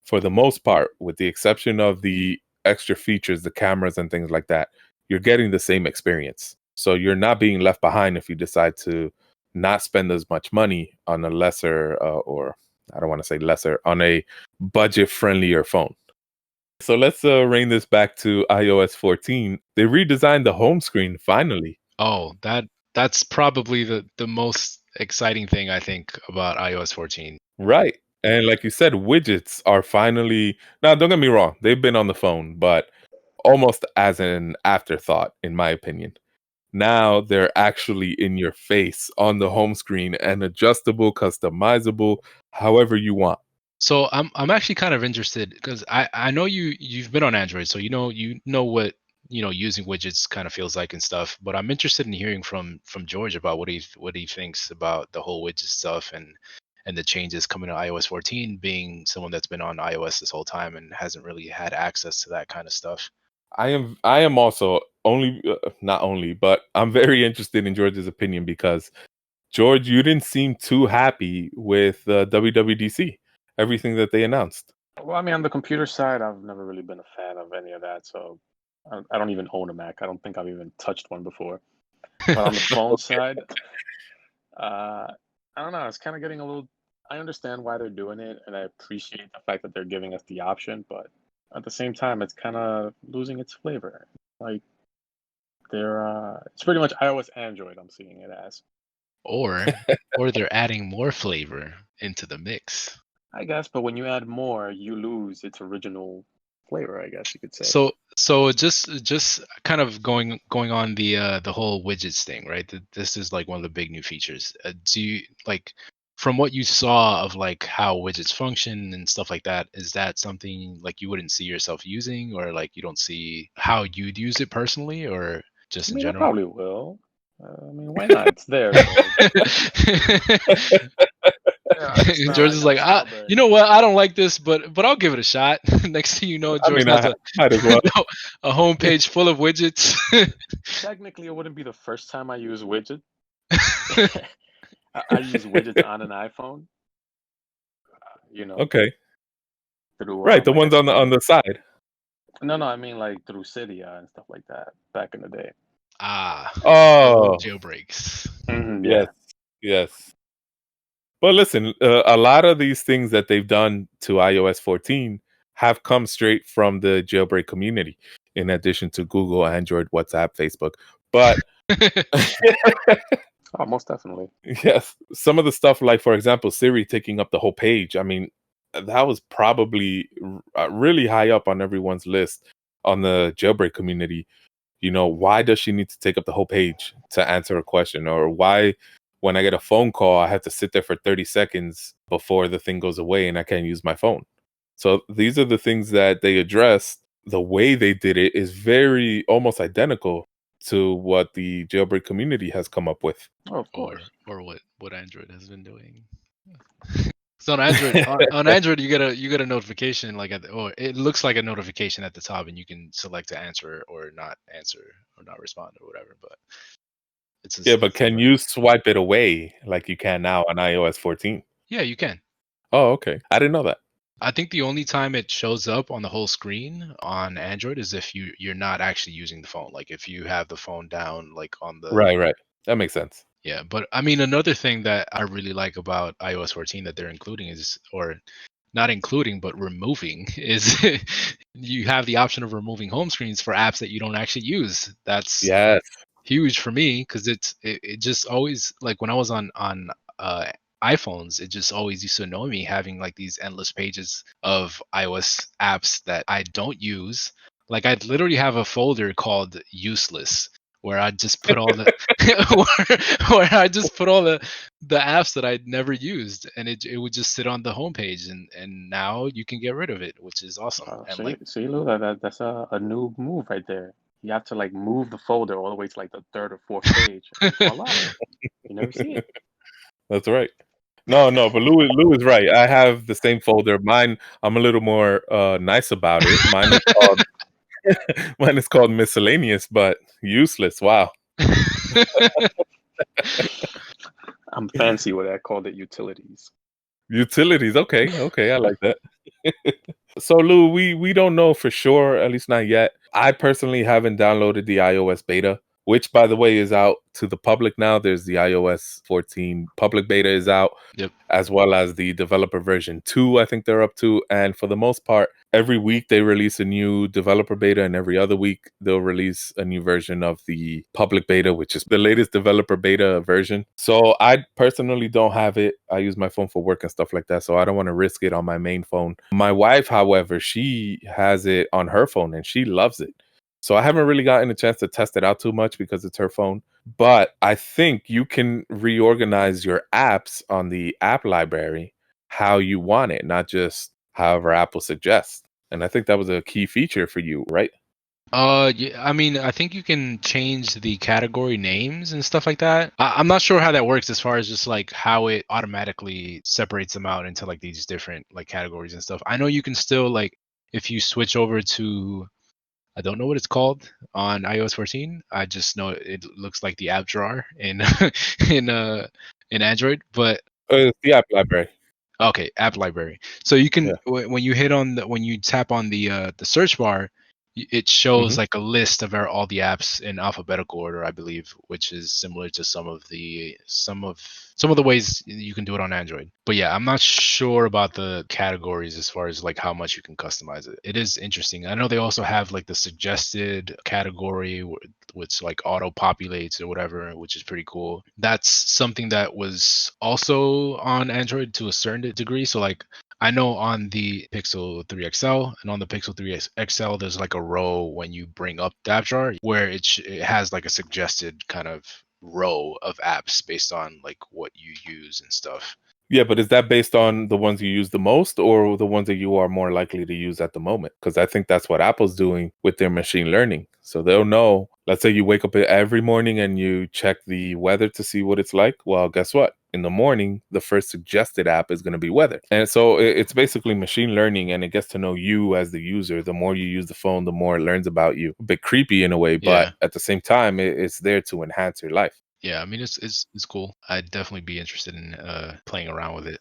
for the most part, with the exception of the extra features, the cameras and things like that, you're getting the same experience. So you're not being left behind if you decide to not spend as much money on a lesser, or I don't want to say lesser, on a budget friendlier phone. So let's rein this back to iOS 14. They redesigned the home screen finally. Oh, that's probably the most exciting thing I think about iOS 14. Right. And like you said, widgets are finally, now don't get me wrong, they've been on the phone, but almost as an afterthought, in my opinion. Now they're actually in your face on the home screen and adjustable, customizable, however you want. So I'm actually kind of interested because I know you've been on Android, so you know what using widgets kind of feels like and stuff. But I'm interested in hearing from George about what he thinks about the whole widget stuff and the changes coming to iOS 14, being someone that's been on iOS this whole time and hasn't really had access to that kind of stuff. I am also not only, but I'm very interested in George's opinion because George, you didn't seem too happy with WWDC, everything that they announced. Well, I mean, on the computer side, I've never really been a fan of any of that. So I don't even own a Mac. I don't think I've even touched one before. But on the phone side, I don't know. It's kind of getting a little. I understand why they're doing it, and I appreciate the fact that they're giving us the option. But at the same time, it's kind of losing its flavor. Like it's pretty much iOS Android. I'm seeing it as. or they're adding more flavor into the mix. I guess, but when you add more, you lose its original flavor, I guess you could say. So just kind of going on the whole widgets thing, right? This is like one of the big new features. Do you like, from what you saw of like how widgets function and stuff like that, is that something like you wouldn't see yourself using, or like you don't see how you'd use it personally, or just I in mean, I general? probably will. I mean, why not? It's there. So. Yeah, it's not George like is I'm like, Strawberry. you know what? I don't like this, but I'll give it a shot. Next thing you know, I George mean, has I might as well. a homepage full of widgets. Technically, it wouldn't be the first time I use widget. I use widgets on an iPhone. Okay, Through right. The like ones on the side. No, I mean like through Cydia and stuff like that back in the day. Oh, Jailbreaks. Yeah. yes. But listen, a lot of these things that they've done to iOS 14 have come straight from the jailbreak community, in addition to Google, Android, WhatsApp, Facebook. But Oh, most definitely. yes, some of the stuff, like for example, Siri taking up the whole page. I mean, that was probably really high up on everyone's list on the jailbreak community. Why does she need to take up the whole page to answer a question? Or why, when I get a phone call, I have to sit there for 30 seconds before the thing goes away and I can't use my phone? So these are the things that they address. The way they did it is very almost identical to what the jailbreak community has come up with. Oh, of course. Or what Android has been doing. So on Android, you get a notification or it looks like a notification at the top, and you can select to answer or not respond or whatever. But but can you swipe it away like you can now on iOS 14? Yeah, you can. Oh, okay. I didn't know that. I think the only time it shows up on the whole screen on Android is if you're not actually using the phone. Like if you have the phone down, like on the Right. That makes sense. Yeah, but I mean, another thing that I really like about iOS 14 that they're including is, or not including, but removing, is you have the option of removing home screens for apps that you don't actually use. That's huge for me, because it just always, like when I was on iPhones, it just always used to annoy me having like these endless pages of iOS apps that I don't use. Like I literally have a folder called useless, where I just put all the where I just put all the apps that I'd never used, and it would just sit on the homepage, and now you can get rid of it, which is awesome. See, Lou, that's a new move right there. You have to like move the folder all the way to like the third or fourth page. Voila. You never see it. That's right. No, but Lou is right. I have the same folder. Mine, I'm a little more nice about it. Mine is called miscellaneous, but useless. Wow. I'm fancy with that. I called it utilities. Utilities. Okay. I like that. So Lou, we don't know for sure, at least not yet. I personally haven't downloaded the iOS beta, which by the way is out to the public now. There's the iOS 14 public beta is out, as well as the developer version 2, I think they're up to. And for the most part, every week they release a new developer beta, and every other week they'll release a new version of the public beta, which is the latest developer beta version. So I personally don't have it. I use my phone for work and stuff like that, so I don't want to risk it on my main phone. My wife, however, she has it on her phone and she loves it. So I haven't really gotten a chance to test it out too much because it's her phone. But I think you can reorganize your apps on the app library how you want it, not just however Apple suggests. And I think that was a key feature for you, right? Yeah, I mean, I think you can change the category names and stuff like that. I'm not sure how that works as far as just like how it automatically separates them out into like these different like categories and stuff. I know you can still, like, if you switch over to, I don't know what it's called on iOS 14. I just know it looks like the app drawer in in Android, but It's the app library. Okay, app library. So you can Yeah. when you hit on when you tap on the search bar, it shows Mhm. like a list of all the apps in alphabetical order, I believe, which is similar to some of the ways you can do it on Android. But yeah, I'm not sure about the categories as far as like how much you can customize it. It is interesting. I know they also have like the suggested category which like auto populates or whatever, which is pretty cool. That's something that was also on Android to a certain degree. So like I know on the Pixel 3 XL and on the Pixel 3 XL, there's like a row when you bring up the app jar where it has like a suggested kind of row of apps based on like what you use and stuff. Yeah, but is that based on the ones you use the most or the ones that you are more likely to use at the moment? Because I think that's what Apple's doing with their machine learning. So they'll know, let's say you wake up every morning and you check the weather to see what it's like. Well, guess what? In the morning, the first suggested app is going to be weather. And so it's basically machine learning, and it gets to know you as the user. The more you use the phone, the more it learns about you. A bit creepy in a way, but Yeah. at the same time, it's there to enhance your life. Yeah, I mean it's cool. I'd definitely be interested in playing around with it.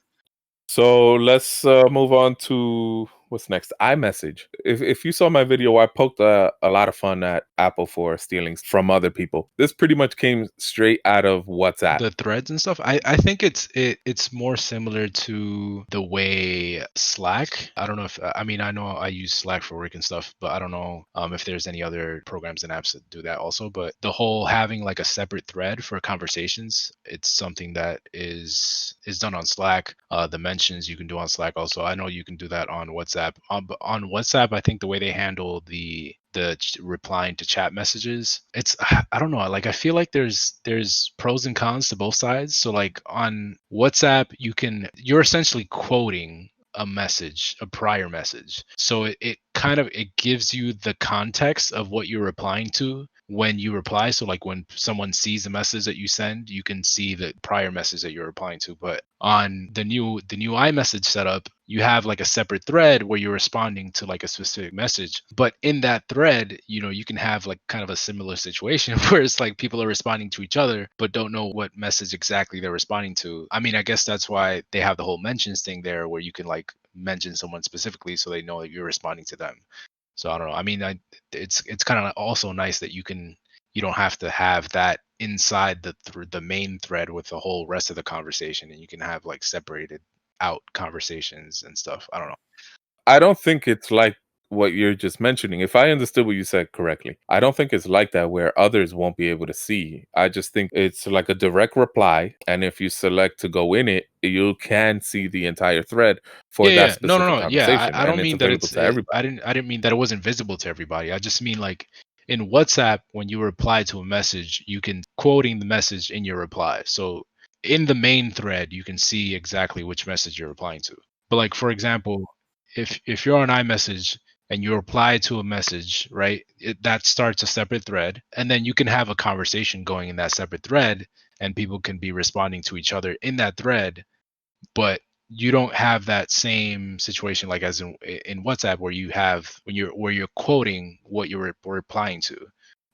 So let's move on to what's next. iMessage. If you saw my video, I poked a lot of fun at Apple for stealing from other people. This pretty much came straight out of WhatsApp. The threads and stuff, I think it's more similar to the way Slack. I don't know if I mean I know I use Slack for work and stuff, but I don't know if there's any other programs and apps that do that also. But the whole having like a separate thread for conversations, it's something that is done on Slack. The mentions you can do on Slack also. I know you can do that on WhatsApp. But on WhatsApp, I think the way they handle the replying to chat messages, it's I don't know, like I feel like there's pros and cons to both sides. So like on WhatsApp, you're essentially quoting a message, a prior message, so it kind of it gives you the context of what you're replying to when you reply. So like when someone sees the message that you send, you can see the prior message that you're replying to. But on the new iMessage setup, you have like a separate thread where you're responding to like a specific message. But in that thread, you can have like kind of a similar situation where it's like people are responding to each other but don't know what message exactly they're responding to. I mean, I guess that's why they have the whole mentions thing there where you can like mention someone specifically so they know that you're responding to them. So I don't know. I mean, it's kind of also nice that you don't have to have that inside the main thread with the whole rest of the conversation, and you can have like separated out conversations and stuff. I don't know. I don't think it's like what you're just mentioning. If I understood what you said correctly, I don't think it's like that where others won't be able to see. I just think it's like a direct reply. And if you select to go in it, you can see the entire thread for that Yeah. No, specific Yeah, conversation. I And don't it's mean that available to everybody. I didn't mean that it wasn't visible to everybody. I just mean like in WhatsApp, when you reply to a message, you can quoting the message in your reply. So in the main thread, you can see exactly which message you're replying to. But like for example, if you're on iMessage and you reply to a message, right? That starts a separate thread, and then you can have a conversation going in that separate thread, and people can be responding to each other in that thread. But you don't have that same situation like as in WhatsApp where you have where you're quoting what you're replying to.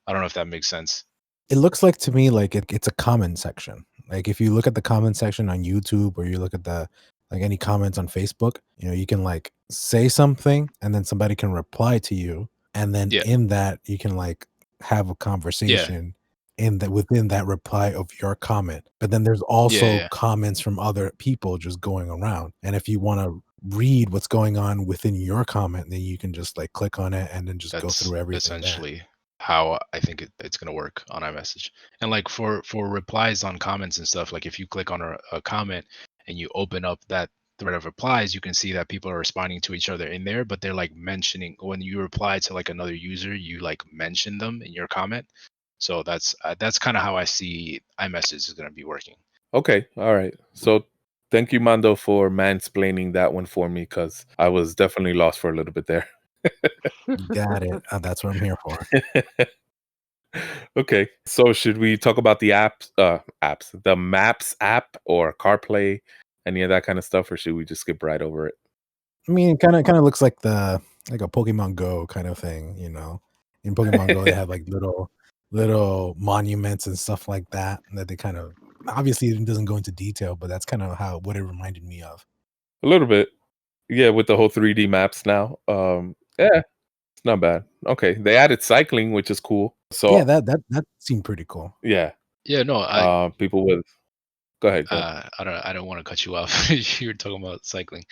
I don't know if that makes sense. It looks like to me like it's a comment section. Like if you look at the comment section on YouTube or you look at the like any comments on Facebook, you can like say something and then somebody can reply to you, and then Yeah. in that you can like have a Yeah. conversation in that within that reply of your comment. But then there's also Yeah. comments from other people just going around. And if you want to read what's going on within your comment, then you can just like click on it and then just go That's through everything there. essentially how I think it's going to work on iMessage. And like for replies on comments and stuff, like if you click on a comment and you open up that thread of replies, you can see that people are responding to each other in there, but they're like mentioning when you reply to like another user, you like mention them in your comment. So that's kind of how I see iMessage is going to be working. Okay. All right. So thank you, Mando, for mansplaining that one for me, because I was definitely lost for a little bit there. You got it. That's what I'm here for. Okay. So should we talk about the the Maps app or CarPlay, any of that kind of stuff, or should we just skip right over it? I mean, it kind of looks like a Pokemon Go kind of thing, In Pokemon Go, they have like little monuments and stuff like that they kind of obviously it doesn't go into detail, but that's kind of what it reminded me of. A little bit. Yeah, with the whole 3D maps now. Yeah, it's not bad. Okay, they added cycling, which is cool. So Yeah, that seemed pretty cool. yeah, Yeah, no, people with. Go ahead. I don't want to cut you off. You were talking about cycling,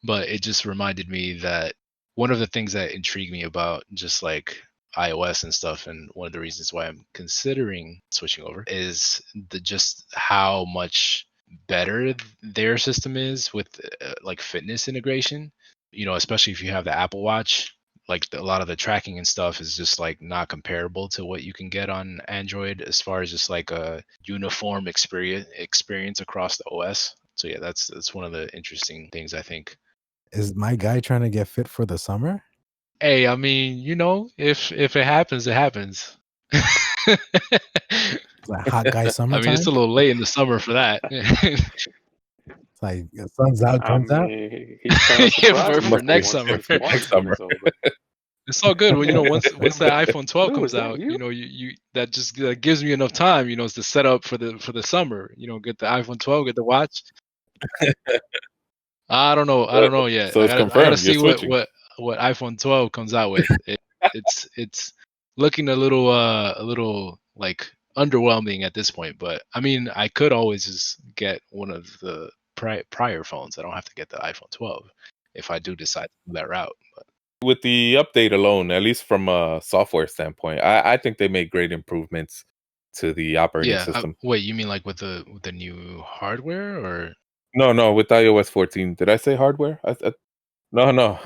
but it just reminded me that one of the things that intrigued me about just like iOS and stuff, and one of the reasons why I'm considering switching over is just how much better their system is with like fitness integration. You know, especially if you have the Apple Watch, like a lot of the tracking and stuff is just like not comparable to what you can get on Android as far as just like a uniform experience across the OS. So yeah, that's one of the interesting things I think. Is my guy trying to get fit for the summer? Hey, I mean, you know, if it happens, it happens. It's like hot guy I summertime. mean, it's a little late in the summer for that. It's like sun's out, guns out. He's trying to Yeah, surprise me for next once summer. this quarantine is over. It's all good. Well, you know, once the iPhone 12 Lou, comes is that out, you? you know, you that just gives me enough time, you know, to set up for the summer. You know, get the iPhone 12, get the watch. I don't know yet. So I it's gotta confirmed. You're see switching. what iPhone 12 comes out with. It's looking a little like underwhelming at this point. But I mean, I could always just get one of the prior phones. I don't have to get the iPhone 12 if I do decide to go that route. But With the update alone, at least from a software standpoint, I think they made great improvements to the operating yeah, system. wait, you mean like with the new hardware or? No, with iOS 14. Did I say hardware? No.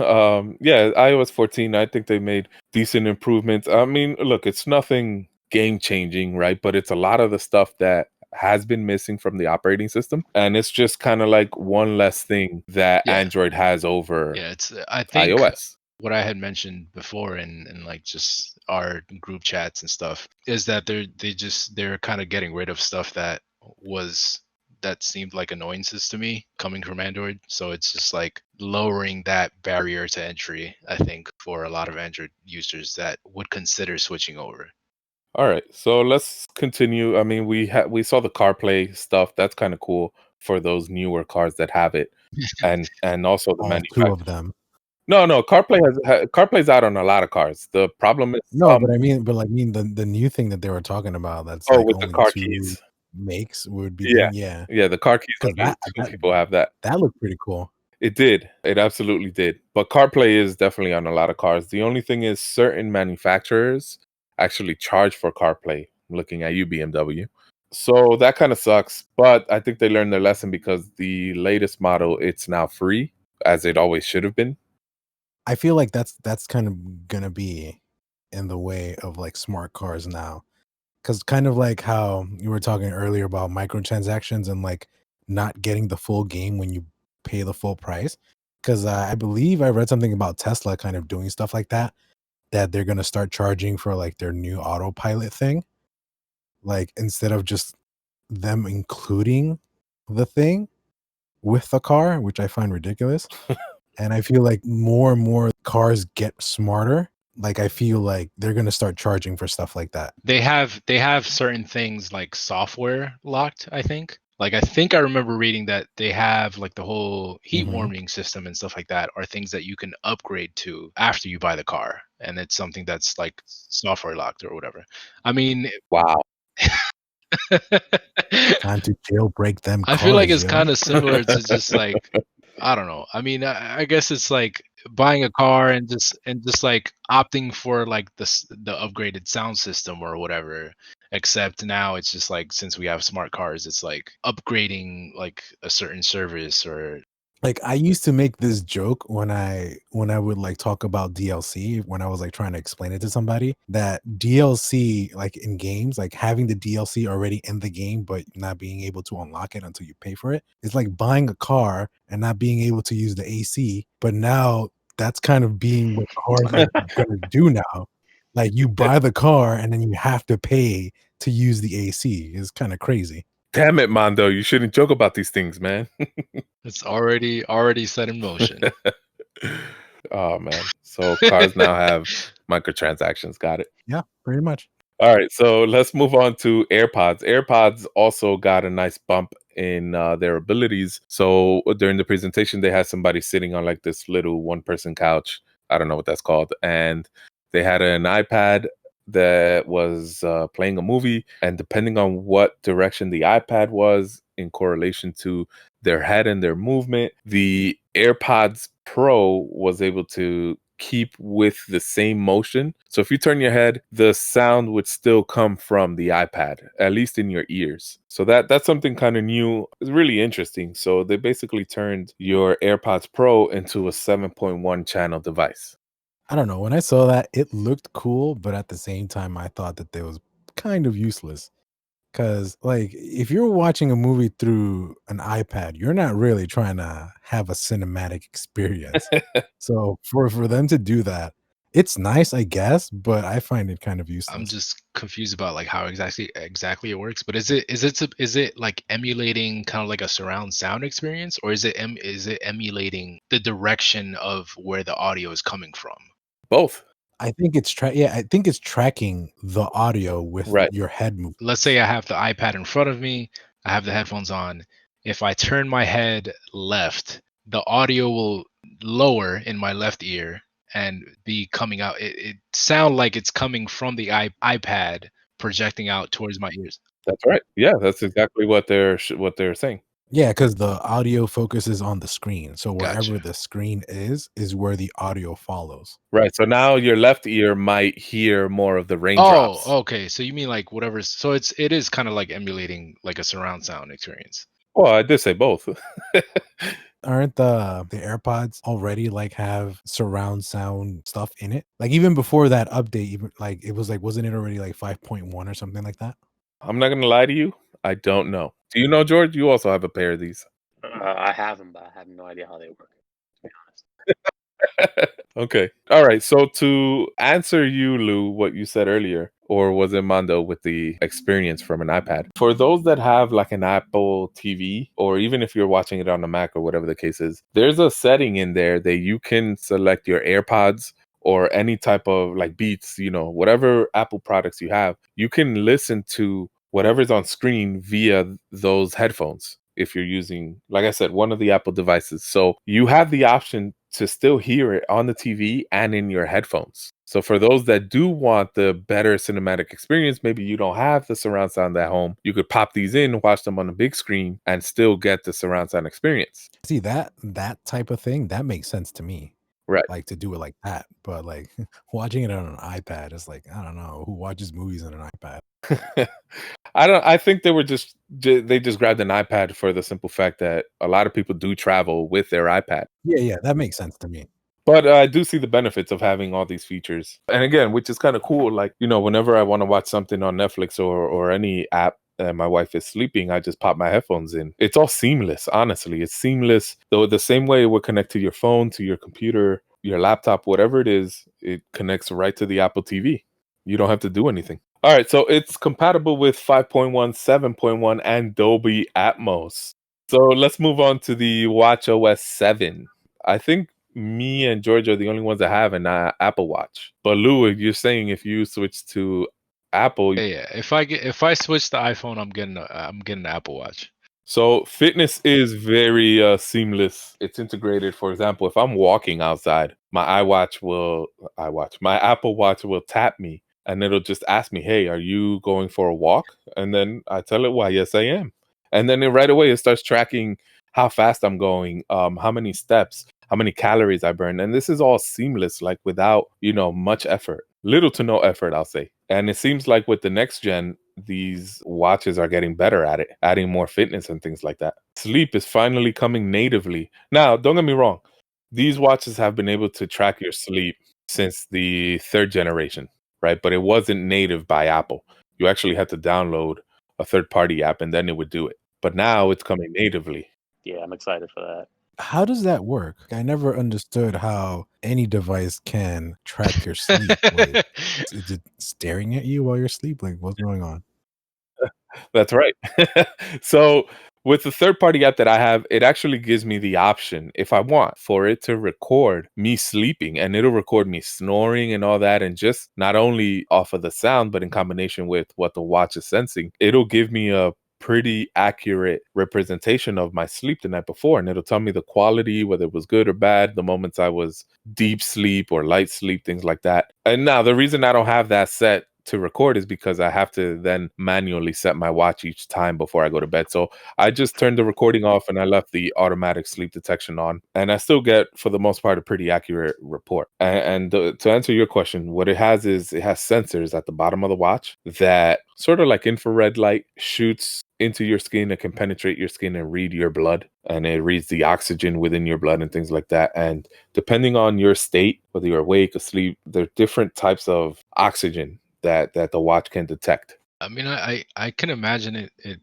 Yeah, iOS 14. I think they made decent improvements. I mean, look, it's nothing game changing, right? But it's a lot of the stuff that has been missing from the operating system, and it's just kind of like one less thing that Yeah. Android has over Yeah, I think iOS. what I had mentioned before in like just our group chats and stuff is that they're kind of getting rid of stuff that seemed like annoyances to me coming from Android. So it's just like lowering that barrier to entry, I think, for a lot of Android users that would consider switching over. All right, so let's continue. I mean, we saw the CarPlay stuff. That's kind of cool for those newer cars that have it, and also the All two manufacturer. of them. No, CarPlay's out on a lot of cars. The problem is No, but I mean the new thing that they were talking about that's like with the only car 2 keys. makes would be Yeah. thing. Yeah, Yeah, the car keys 'cause only two people have that. that looked pretty cool. It did. It absolutely did. But CarPlay is definitely on a lot of cars. The only thing is certain manufacturers actually charge for CarPlay. I'm looking at you, BMW. So that kind of sucks. But I think they learned their lesson because the latest model, it's now free, as it always should have been. I feel like that's kind of gonna be in the way of like smart cars now. Cause kind of like how you were talking earlier about microtransactions and like not getting the full game when you pay the full price. Cause I believe I read something about Tesla kind of doing stuff like that they're gonna start charging for like their new autopilot thing. Like instead of just them including the thing with the car, which I find ridiculous. And I feel like more and more cars get smarter. Like I feel like they're gonna start charging for stuff like that. They have certain things like software locked, I think. Like I think I remember reading that they have like the whole heat Mhm. warming system and stuff like that are things that you can upgrade to after you buy the car. And it's something that's like software locked or whatever. I mean, Wow. Time to jailbreak them I cars. feel like it's yo. kind of similar to just like I don't know. I mean, I guess it's like buying a car and just like opting for like the upgraded sound system or whatever. Except now it's just like since we have smart cars, it's like upgrading like a certain service or Like I used to make this joke when I would like talk about DLC when I was like trying to explain it to somebody that DLC like in games like having the DLC already in the game but not being able to unlock it until you pay for it. It's like buying a car and not being able to use the AC, but now that's kind of being what cars are going to do now. Like you buy the car and then you have to pay to use the AC. It's kind of crazy. Damn it, Mondo. You shouldn't joke about these things, man. it's already set in motion. Oh man. So cars now have microtransactions. Got it. Yeah, pretty much. All right. So let's move on to AirPods. AirPods also got a nice bump in their abilities. So during the presentation, they had somebody sitting on like this little one-person couch. I don't know what that's called. And they had an iPad that was playing a movie. And depending on what direction the iPad was in correlation to their head and their movement, the AirPods Pro was able to keep with the same motion. So if you turn your head, the sound would still come from the iPad, at least in your ears. So that's something kind of new. It's really interesting. So they basically turned your AirPods Pro into a 7.1 channel device. I don't know. When I saw that, it looked cool, but at the same time, I thought that it was kind of useless. Because, like, if you're watching a movie through an iPad, you're not really trying to have a cinematic experience. So for them to do that, it's nice, I guess, but I find it kind of I'm useless. just confused about like how exactly it works. But is it like emulating kind of like a surround sound experience, or is it emulating the direction of where the audio is coming from? Both. I think it's I think it's tracking the audio with Right. your head movement. Let's say I have the iPad in front of me, I have the headphones on. If I turn my head left, the audio will lower in my left ear and be coming out. It sound like it's coming from the iPad projecting out towards my ears. That's right. Yeah, that's exactly what they're saying. Yeah, because the audio focuses on the screen. So wherever Gotcha. the screen is where the audio follows. Right. So now your left ear might hear more of the raindrops. Oh, okay. So you mean like whatever? So it is kind of like emulating like a surround sound experience. Well, I did say both. Aren't the AirPods already like have surround sound stuff in it? Like even before that update, even like it was like, wasn't it already like 5.1 or something like that? I'm not going to lie to you. I don't know. Do you know, George? You also have a pair of these. I have them, but I have no idea how they work, to be honest. Okay. All right. So to answer you, Lou, what you said earlier, or was it Mondo with the experience from an iPad? For those that have like an Apple TV, or even if you're watching it on a Mac or whatever the case is, there's a setting in there that you can select your AirPods or any type of like Beats, whatever Apple products you have, you can listen to whatever's on screen via those headphones if you're using, like I said, one of the Apple devices. So you have the option to still hear it on the TV and in your headphones. So for those that do want the better cinematic experience, maybe you don't have the surround sound at home, you could pop these in, watch them on the big screen, and still get the surround sound experience. See that type of thing, that makes sense to me. Right. Like to do it like that. But like watching it on an iPad is like, I don't know who watches movies on an iPad. I think they just grabbed an iPad for the simple fact that a lot of people do travel with their iPad. Yeah, that makes sense to me. But I do see the benefits of having all these features. And again, which is kind of cool. Like, whenever I want to watch something on Netflix or any app and my wife is sleeping, I just pop my headphones in. It's all seamless, honestly. It's seamless. Though the same way it would connect to your phone, to your computer, your laptop, whatever it is, it connects right to the Apple TV. You don't have to do anything. All right, so it's compatible with 5.1, 7.1, and Dolby Atmos. So let's move on to the watchOS 7. I think me and George are the only ones that have an Apple Watch. But Lou, you're saying if you switch to Apple, Yeah. If I switch the iPhone, I'm getting the Apple Watch. so fitness is very seamless. It's integrated. For example, if I'm walking outside, my Apple Watch will tap me and it'll just ask me, "Hey, are you going for a walk?" And then I tell it, "Why, yes, I am." And then right away it starts tracking how fast I'm going, how many steps, how many calories I burn. And this is all seamless, like without, much effort. Little to no effort, I'll say. And it seems like with the next gen, these watches are getting better at it, adding more fitness and things like that. Sleep is finally coming natively. Now, don't get me wrong. These watches have been able to track your sleep since the third generation, right? But it wasn't native by Apple. You actually had to download a third-party app and then it would do it. But now it's coming natively. Yeah, I'm excited for that. How does that work? I never understood how any device can track your sleep. Like, is it staring at you while you're asleep? Like, what's going on? That's right. So with the third-party app that I have, it actually gives me the option, if I want, for it to record me sleeping, and it'll record me snoring and all that. And just not only off of the sound, but in combination with what the watch is sensing, it'll give me a pretty accurate representation of my sleep the night before, and it'll tell me the quality, whether it was good or bad, the moments I was deep sleep or light sleep, things like that. And now the reason I don't have that set to record is because I have to then manually set my watch each time before I go to bed. So I just turned the recording off and I left the automatic sleep detection on, and I still get, for the most part, a pretty accurate report. And to answer your question, what it has is it has sensors at the bottom of the watch that sort of like infrared light shoots into your skin. It can penetrate your skin and read your blood, and it reads the oxygen within your blood and things like that. And depending on your state, whether you're awake, asleep, there are different types of oxygen that the watch can detect. I mean, I can imagine it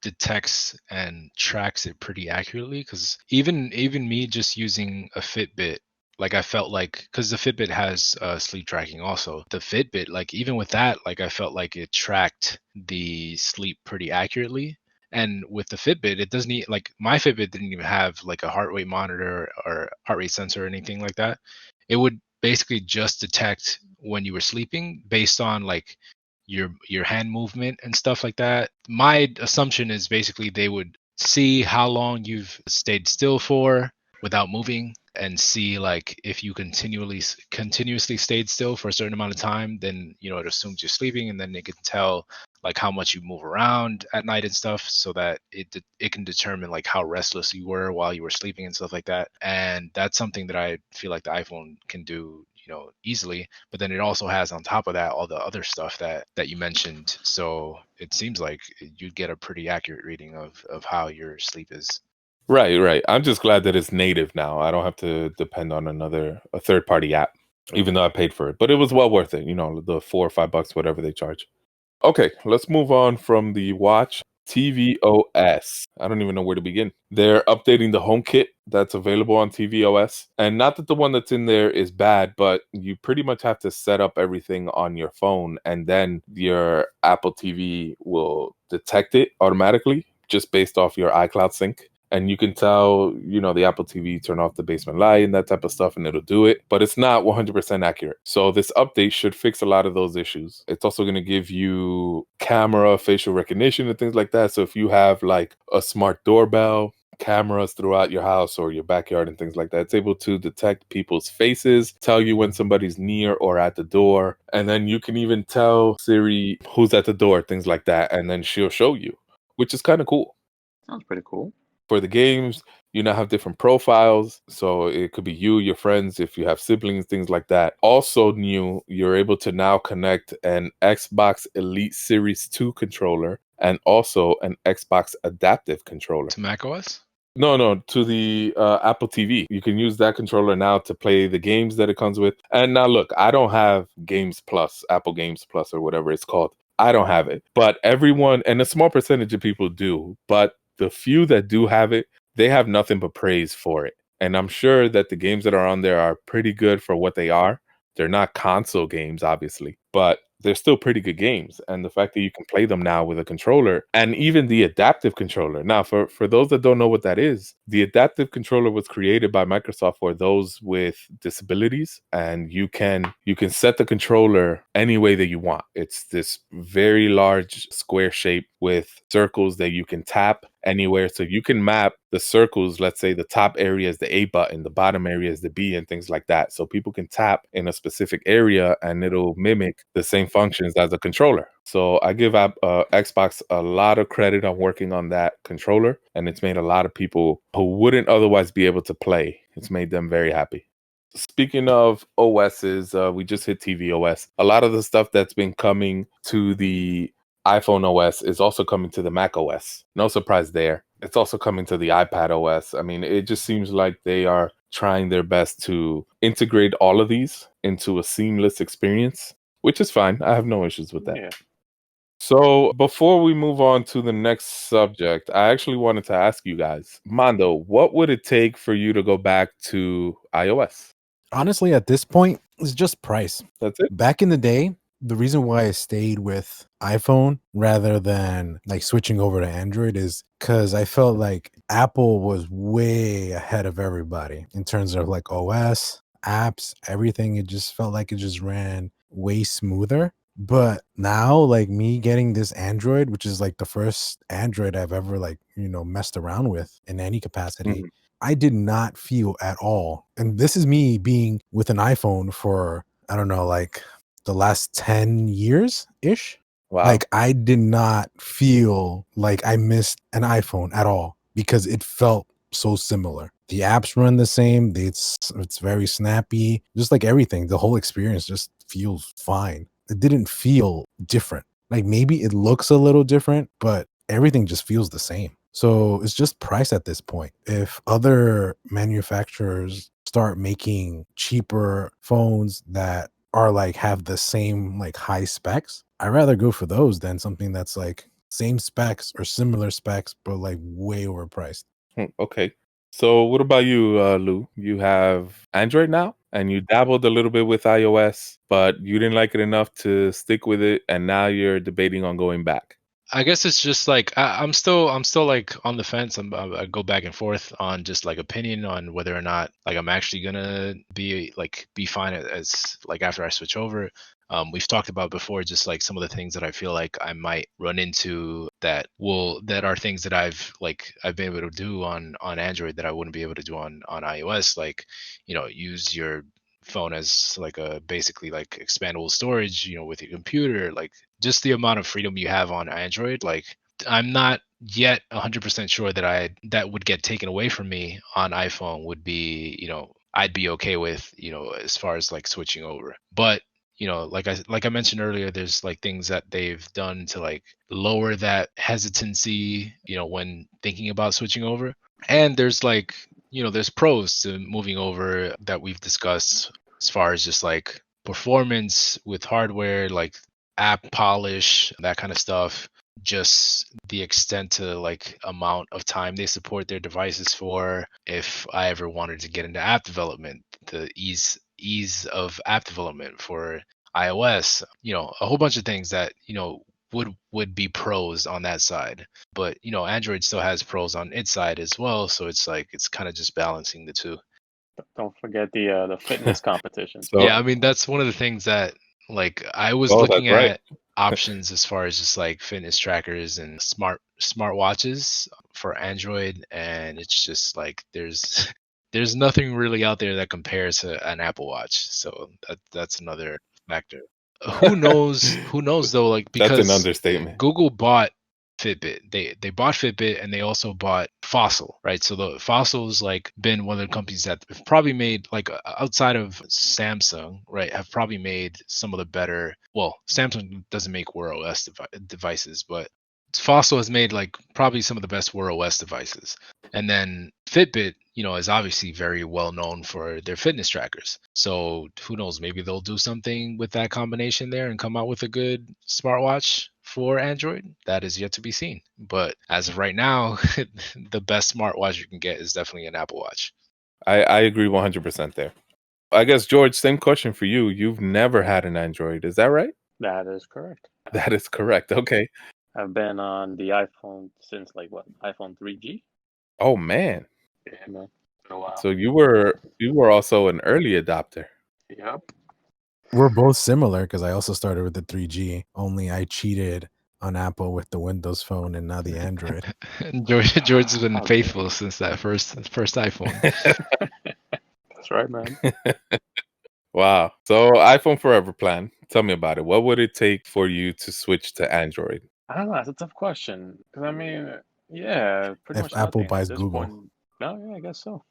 detects and tracks it pretty accurately, because even me just using a Fitbit, like I felt like, because the Fitbit has sleep tracking also, the Fitbit, like even with that, like I felt like it tracked the sleep pretty accurately. And with the Fitbit, it doesn't need, like my Fitbit didn't even have like a heart rate monitor or heart rate sensor or anything like that. It would basically just detect when you were sleeping based on like your hand movement and stuff like that. My assumption is basically they would see how long you've stayed still for without moving, and see like if you continuously stayed still for a certain amount of time, then it assumes you're sleeping, and then it can tell like how much you move around at night and stuff, so that it can determine like how restless you were while you were sleeping and stuff like that. And that's something that I feel like the iPhone can do easily. But then it also has on top of that all the other stuff that you mentioned, so it seems like you'd get a pretty accurate reading of how your sleep is. Right. I'm just glad that it's native now. I don't have to depend on a third-party app, even though I paid for it. But it was well worth it, the $4 or $5, whatever they charge. Okay, let's move on from the watch. tvOS. I don't even know where to begin. They're updating the HomeKit that's available on tvOS. And not that the one that's in there is bad, but you pretty much have to set up everything on your phone, and then your Apple TV will detect it automatically just based off your iCloud sync. And you can tell, the Apple TV, turn off the basement light and that type of stuff, and it'll do it. But it's not 100% accurate. So this update should fix a lot of those issues. It's also going to give you camera, facial recognition, and things like that. So if you have like a smart doorbell, cameras throughout your house or your backyard and things like that, it's able to detect people's faces, tell you when somebody's near or at the door. And then you can even tell Siri who's at the door, things like that. And then she'll show you, which is kind of cool. Sounds pretty cool. For the games, you now have different profiles. So it could be you, your friends, if you have siblings, things like that. Also new, you're able to now connect an Xbox Elite Series 2 controller and also an Xbox Adaptive controller. To macOS? No, to the Apple TV. You can use that controller now to play the games that it comes with. And now look, I don't have Games Plus, Apple Games Plus or whatever it's called. I don't have it. But everyone, and a small percentage of people do, but the few that do have it, they have nothing but praise for it. And I'm sure that the games that are on there are pretty good for what they are. They're not console games, obviously, but they're still pretty good games. And the fact that you can play them now with a controller, and even the adaptive controller. Now, for those that don't know what that is, the adaptive controller was created by Microsoft for those with disabilities, and you can set the controller any way that you want. It's this very large square shape with circles that you can tap anywhere. So you can map the circles. Let's say the top area is the A button, the bottom area is the B, and things like that. So people can tap in a specific area and it'll mimic the same functions as a controller. So I give Xbox a lot of credit on working on that controller, and it's made a lot of people who wouldn't otherwise be able to play. It's made them very happy. Speaking of OSs, we just hit tvOS. A lot of the stuff that's been coming to the iPhone OS is also coming to the Mac OS. No surprise there. It's also coming to the iPad OS. I mean, it just seems like they are trying their best to integrate all of these into a seamless experience, which is fine. I have no issues with that. Yeah. So before we move on to the next subject, I actually wanted to ask you guys, Mondo, what would it take for you to go back to iOS? Honestly, at this point, it's just price. That's it? Back in the day, the reason why I stayed with iPhone rather than like switching over to Android is because I felt like Apple was way ahead of everybody in terms of like OS, apps, everything. It just felt like it just ran way smoother. But now, like me getting this Android, which is like the first Android I've ever like, messed around with in any capacity, Mhm. I did not feel at all. And this is me being with an iPhone for, I don't know, like the last 10 years ish. Wow. Like I did not feel like I missed an iPhone at all because it felt so similar. The apps run the same. It's very snappy. Just like everything, the whole experience just feels fine. It didn't feel different. Like maybe it looks a little different, but everything just feels the same. So it's just price at this point. If other manufacturers start making cheaper phones that are like have the same like high specs, I'd rather go for those than something that's like same specs or similar specs, but like way overpriced. Okay. So what about you, Lou? You have Android now, and you dabbled a little bit with iOS, but you didn't like it enough to stick with it, and now you're debating on going back. I guess it's just like I'm still like on the fence. I go back and forth on just like opinion on whether or not like I'm actually gonna be fine as like after I switch over. We've talked about before just like some of the things that I feel like I might run into that are things that I've been able to do on Android that I wouldn't be able to do on iOS. Like, use your phone as like a basically like expandable storage, with your computer, like just the amount of freedom you have on Android. Like I'm not yet 100% sure that that would get taken away from me on iPhone would be, I'd be okay with, as far as like switching over. But like I mentioned earlier, there's like things that they've done to like lower that hesitancy, when thinking about switching over. And there's like, there's pros to moving over that we've discussed as far as just like performance with hardware, like app polish, that kind of stuff. Just the extent to like amount of time they support their devices for. If I ever wanted to get into app development, the ease of app development for iOS, a whole bunch of things that, would be pros on that side. But, Android still has pros on its side as well. So it's like, it's kind of just balancing the two. Don't forget the fitness competition. So, Yeah, I mean, that's one of the things that like I was oh, looking that's right. at options as far as just like fitness trackers and smart watches for Android, and it's just like there's nothing really out there that compares to an Apple Watch. So that's another factor. Who knows? Who knows though? Like That's an because understatement. Google bought Fitbit. They bought Fitbit and they also bought Fossil, right? So the Fossil's like been one of the companies that have probably made like outside of Samsung, right? Have probably made some of the better. Well, Samsung doesn't make Wear OS devices, but Fossil has made like probably some of the best Wear OS devices. And then Fitbit, is obviously very well known for their fitness trackers. So who knows? Maybe they'll do something with that combination there and come out with a good smartwatch for Android. That is yet to be seen. But as of right now, the best smartwatch you can get is definitely an Apple Watch. I agree 100% there. I guess, George, same question for you. You've never had an Android. Is that right? That is correct. That is correct. Okay. I've been on the iPhone since like what, iPhone 3G? Oh, man. Yeah, man. Been a while. So you were also an early adopter. Yep. We're both similar because I also started with the 3G, only I cheated on Apple with the Windows phone and now the Android. George has been Okay. faithful since that first iPhone. That's right, man. Wow. So iPhone Forever plan. Tell me about it. What would it take for you to switch to Android? I don't know. That's a tough question. Because I mean, yeah, pretty If much Apple nothing at buys this Google. point. No, yeah, I guess so.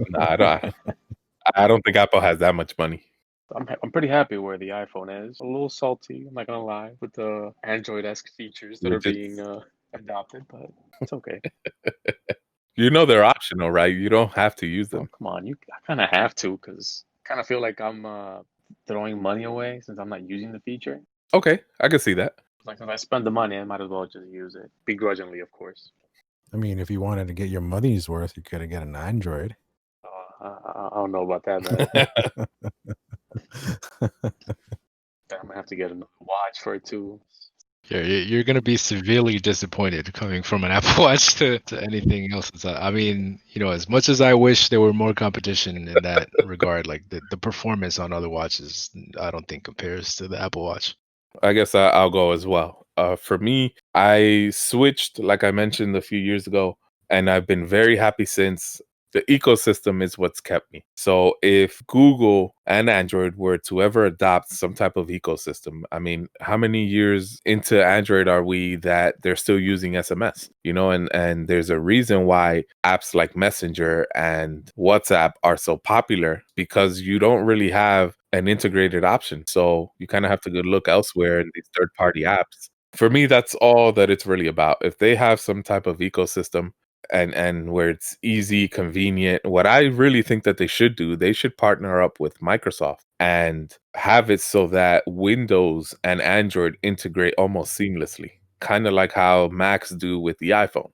Nah, I don't think Apple has that much money. I'm pretty happy where the iPhone is. A little salty, I'm not gonna lie, with the Android-esque features that are Which is, being adopted, but it's okay. they're optional, right? You don't have to use Oh, them. come on, I kind of have to because I kind of feel like I'm throwing money away since I'm not using the feature. Okay, I can see that. Like if I spend the money, I might as well just use it, begrudgingly, of course. I mean, if you wanted to get your money's worth, you could have got an Android. I don't know about that, man. I'm gonna have to get another watch for it too. You're going to be severely disappointed coming from an Apple Watch to anything else. I mean, as much as I wish there were more competition in that regard, like the performance on other watches, I don't think compares to the Apple Watch. I guess I'll go as well. For me, I switched, like I mentioned a few years ago, and I've been very happy since. The ecosystem is what's kept me. So if Google and Android were to ever adopt some type of ecosystem, I mean, how many years into Android are we that they're still using SMS? You know, and there's a reason why apps like Messenger and WhatsApp are so popular, because you don't really have an integrated option. So you kind of have to go look elsewhere in these third-party apps. For me, that's all that it's really about. If they have some type of ecosystem and where it's easy, convenient, what I really think that they should do, they should partner up with Microsoft and have it so that Windows and Android integrate almost seamlessly, kind of like how Macs do with the iPhone.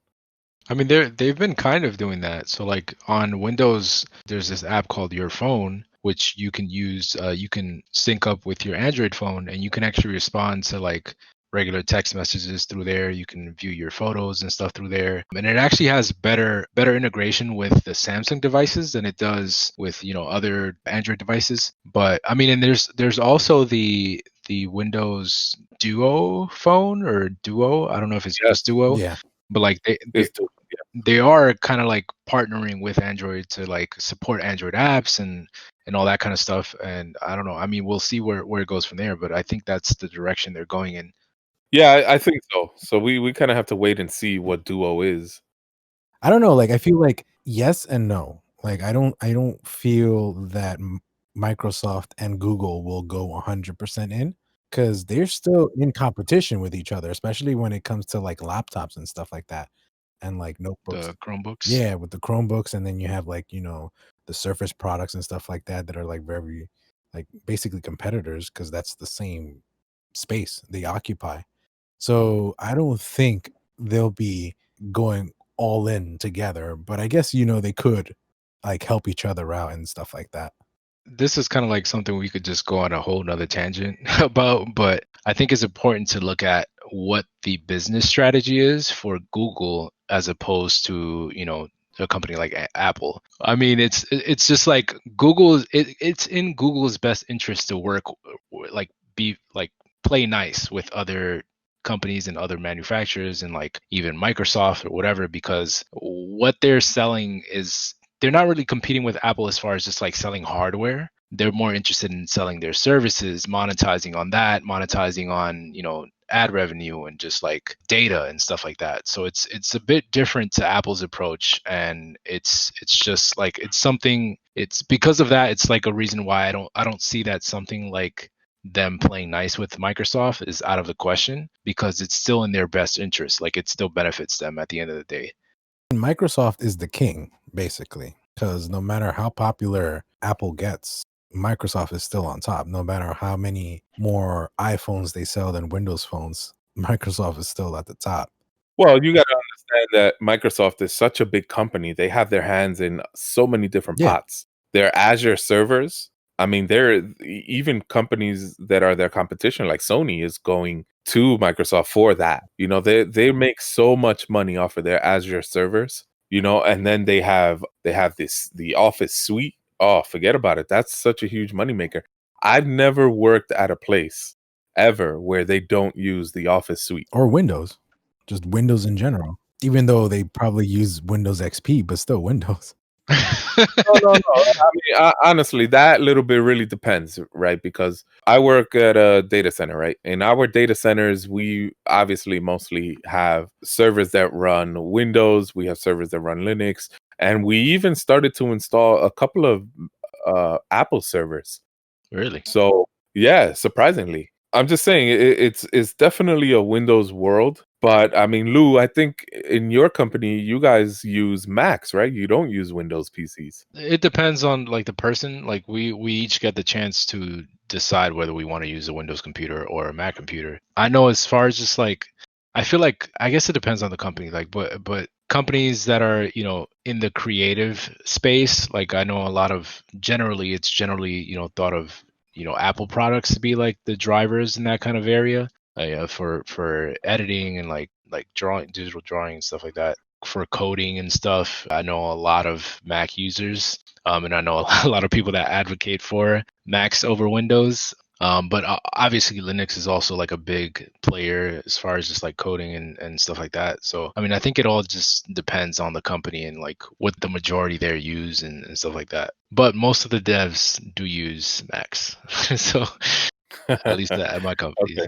I mean, they've been kind of doing that. So like on Windows, there's this app called Your Phone, which you can use. You can sync up with your Android phone, and you can actually respond to like regular text messages through there. You can view your photos and stuff through there, and it actually has better integration with the Samsung devices than it does with other Android devices. But I mean, and there's also the Windows Duo phone or Duo. I don't know if it's Yes. just Duo, Yeah. but like they are kind of like partnering with Android to like support Android apps and all that kind of stuff. And I don't know. I mean, we'll see where it goes from there, but I think that's the direction they're going in. Yeah, I think so. So we kind of have to wait and see what Duo is. I don't know. Like, I feel like yes and no. Like, I don't feel that Microsoft and Google will go 100% in, because they're still in competition with each other, especially when it comes to like laptops and stuff like that, and like notebooks. The Chromebooks. Yeah, with the Chromebooks, and then you have like the Surface products and stuff like that are like very like basically competitors, because that's the same space they occupy. So I don't think they'll be going all in together, but I guess they could like help each other out and stuff like that. This is kind of like something we could just go on a whole nother tangent about, but I think it's important to look at what the business strategy is for Google as opposed to, a company like Apple. I mean, it's just like Google. It's in Google's best interest to work like be like play nice with other companies and other manufacturers and like even Microsoft or whatever, because what they're selling is they're not really competing with Apple as far as just like selling hardware. They're more interested in selling their services, monetizing on that, monetizing on, ad revenue and just like data and stuff like that. So it's a bit different to Apple's approach, and it's just like it's because of that, it's like a reason why I don't see that something like them playing nice with Microsoft is out of the question, because it's still in their best interest. Like it still benefits them at the end of the day. And Microsoft is the king, basically, because no matter how popular Apple gets, Microsoft is still on top. No matter how many more iPhones they sell than Windows phones, Microsoft is still at the top. Well, you got to understand that Microsoft is such a big company. They have their hands in so many different Yeah. pots. Their Azure servers, I mean, they're even companies that are their competition, like Sony, is going to Microsoft for that. They make so much money off of their Azure servers, and then they have the Office suite. Oh, forget about it. That's such a huge moneymaker. I've never worked at a place ever where they don't use the Office suite. Or Windows, just Windows in general, even though they probably use Windows XP, but still Windows. No. I mean, honestly, that little bit really depends, right? Because I work at a data center, right? In our data centers, we obviously mostly have servers that run Windows. We have servers that run Linux. And we even started to install a couple of Apple servers. Really? So, yeah, surprisingly. I'm just saying it's definitely a Windows world. But I mean, Lou, I think in your company, you guys use Macs, right? You don't use Windows PCs. It depends on like the person. Like we each get the chance to decide whether we want to use a Windows computer or a Mac computer. I know as far as just like, I feel like, I guess it depends on the company. Like, but companies that are, in the creative space, like I know a lot of generally, thought of, Apple products to be like the drivers in that kind of area. For editing and like drawing, digital drawing and stuff like that. For coding and stuff, I know a lot of Mac users, and I know a lot of people that advocate for Macs over Windows. But obviously Linux is also like a big player as far as just like coding and stuff like that. So I mean, I think it all just depends on the company and like what the majority there use and stuff like that. But most of the devs do use Macs. So at least at my company. Okay.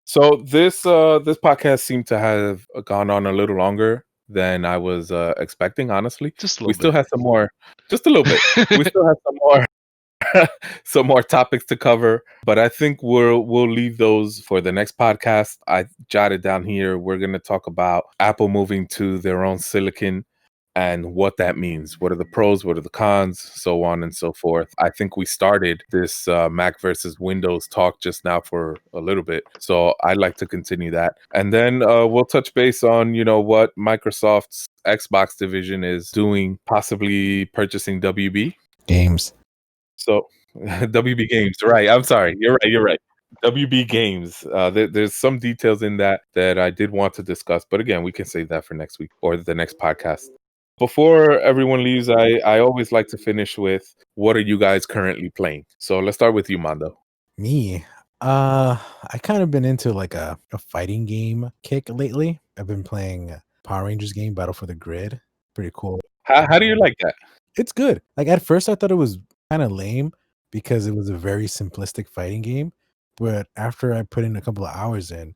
So this podcast seemed to have gone on a little longer than I was expecting, honestly. Just a We little still bit. have some more, just a little bit. We still have some more some more topics to cover, but I think we'll leave those for the next podcast. I jotted down here, we're going to talk about Apple moving to their own silicon and what that means. What are the pros, what are the cons, so on and so forth. I think we started this Mac versus Windows talk just now for a little bit, so I'd like to continue that. And then we'll touch base on, what Microsoft's Xbox division is doing, possibly purchasing WB Games. So WB Games, right? I'm sorry. You're right. WB Games. There's some details in that I did want to discuss, but again, we can save that for next week or the next podcast. Before everyone leaves, I always like to finish with, what are you guys currently playing? So let's start with you, Mando. Me, I kind of been into like a fighting game kick lately. I've been playing Power Rangers game, Battle for the Grid. Pretty cool. How do you like that? It's good. Like at first I thought it was kind of lame because it was a very simplistic fighting game. But after I put in a couple of hours in,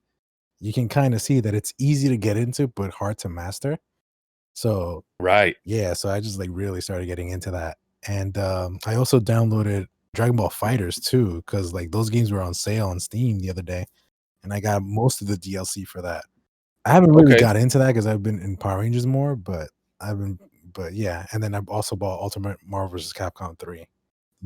you can kind of see that it's easy to get into, but hard to master. So Right. yeah, so I just like really started getting into that. And I also downloaded Dragon Ball Fighters too, because like those games were on sale on Steam the other day. And I got most of the DLC for that. I haven't really Okay. got into that because I've been in Power Rangers more, but yeah. And then I've also bought Ultimate Marvel vs. Capcom 3.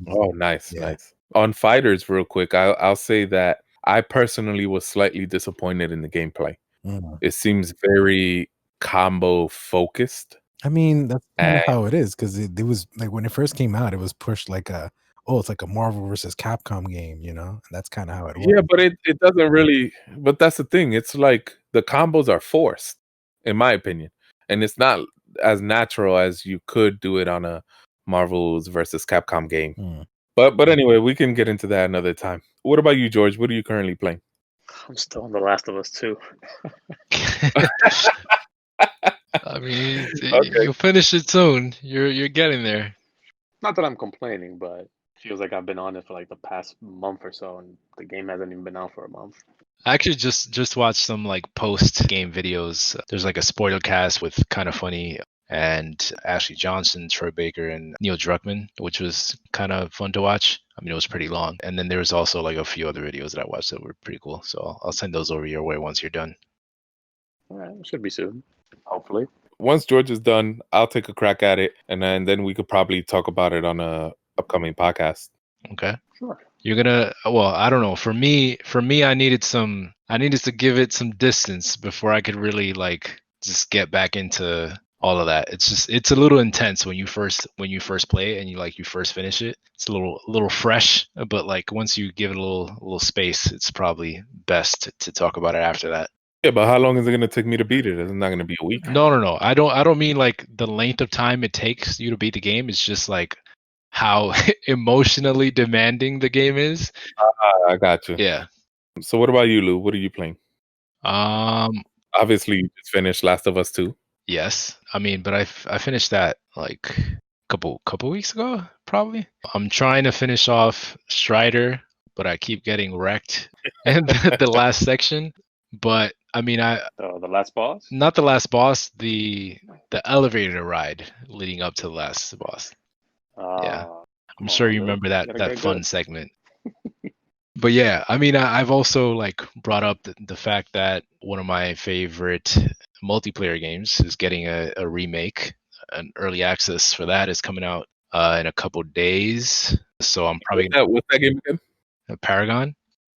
Oh, nice, Yeah. nice. On Fighters, real quick, I'll say that I personally was slightly disappointed in the gameplay. Mm. It seems very combo focused. I mean, that's kind of And how it is because it was like when it first came out, it was pushed like it's like a Marvel versus Capcom game, and that's kind of how it was. yeah, but it doesn't really. But that's the thing. It's like the combos are forced, in my opinion, and it's not as natural as you could do it on a Marvel's versus Capcom game. Mm. But anyway, we can get into that another time. What about you, George? What are you currently playing? I'm still on The Last of Us 2. I mean, Okay. you'll finish it soon. You're getting there. Not that I'm complaining, but it feels like I've been on it for like the past month or so, and the game hasn't even been out for a month. I actually just watched some like post game videos. There's like a spoiler cast with Kind of Funny and Ashley Johnson, Troy Baker, and Neil Druckmann, which was kind of fun to watch. I mean, it was pretty long. And then there was also like a few other videos that I watched that were pretty cool. So I'll send those over your way once you're done. All right, it should be soon, hopefully. Once George is done, I'll take a crack at it, and then we could probably talk about it on a upcoming podcast. Okay. Sure. You're gonna, well, I don't know. For me, I needed to give it some distance before I could really like just get back into all of that. It's a little intense when you first play it and you first finish it. It's a little fresh, but like once you give it a little space, it's probably best to talk about it after that. Yeah, but how long is it going to take me to beat it? It's not going to be a week. No. I don't mean like the length of time it takes you to beat the game. It's just like how emotionally demanding the game is. I got you. Yeah. So what about you, Lou? What are you playing? Obviously, you just finished Last of Us 2. Yes. I mean, but I finished that like a couple weeks ago, probably. I'm trying to finish off Strider, but I keep getting wrecked in the last section. But I mean, The last boss? not the last boss, the elevator ride leading up to the last boss. Yeah. I'm sure you remember that fun segment. But yeah, I mean, I've also like brought up the fact that one of my favorite multiplayer games is getting a remake. An early access for that is coming out in a couple days. So I'm probably What's that game again? Paragon.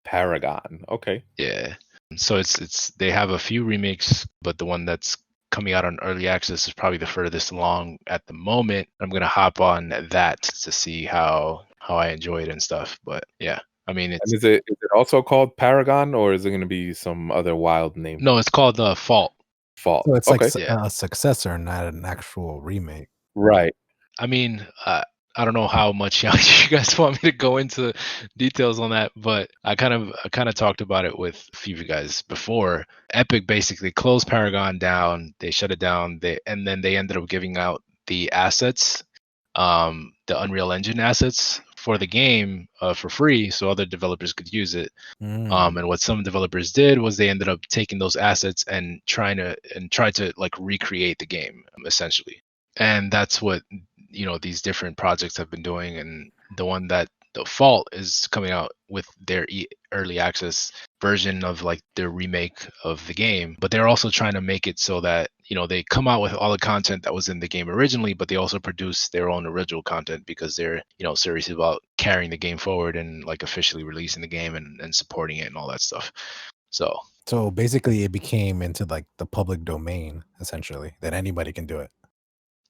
Paragon. Okay. Yeah. So it's they have a few remakes, but the one that's coming out on early access is probably the furthest along at the moment. I'm gonna hop on that to see how I enjoy it and stuff. But yeah, I mean, And is it also called Paragon, or is it going to be some other wild name? No, it's called Fault. Fault. So it's okay. like a successor, not an actual remake. Right. I mean, I don't know how much you guys want me to go into details on that, but I kind of talked about it with a few of you guys before. Epic basically closed Paragon down. They shut it down. And then they ended up giving out the assets, the Unreal Engine assets for the game for free, so other developers could use it. And what some developers did was they ended up taking those assets and tried to like recreate the game essentially. And that's what these different projects have been doing. And the Fault is coming out with their early access version of like their remake of the game, but they're also trying to make it so that they come out with all the content that was in the game originally, but they also produce their own original content because they're serious about carrying the game forward and like officially releasing the game and supporting it and all that stuff. So basically it became into like the public domain essentially, that anybody can do it.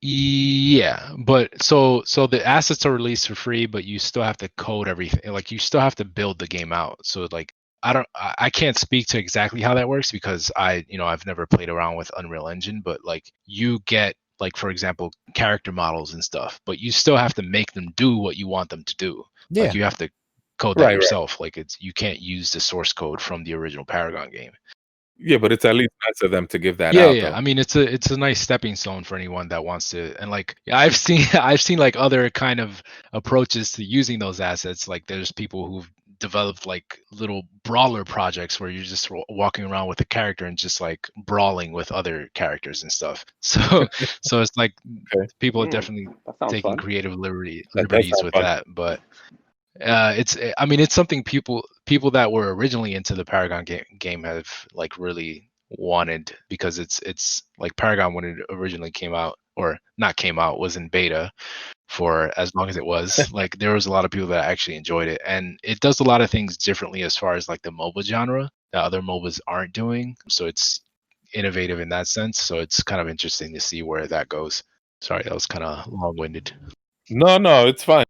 Yeah, but so the assets are released for free, but you still have to code everything. Like you still have to build the game out. So like I can't speak to exactly how that works because I've never played around with Unreal Engine, but like you get like, for example, character models and stuff, but you still have to make them do what you want them to do. Yeah. Like you have to code that yourself. Like you can't use the source code from the original Paragon game. Yeah, but it's at least nice of them to give that Yeah, out. yeah. Though. I mean, it's a nice stepping stone for anyone that wants to. And like, I've seen like other kind of approaches to using those assets. Like, there's people who've developed like little brawler projects where you're just walking around with a character and just like brawling with other characters and stuff. So it's like people are definitely taking creative liberties with that. But it's something people that were originally into the Paragon game have like really wanted, because it's like Paragon, when it originally was in beta for as long as it was. Like there was a lot of people that actually enjoyed it, and it does a lot of things differently as far as like the MOBA genre that other MOBAs aren't doing. So it's innovative in that sense. So it's kind of interesting to see where that goes. Sorry, that was kind of long-winded. No, it's fine.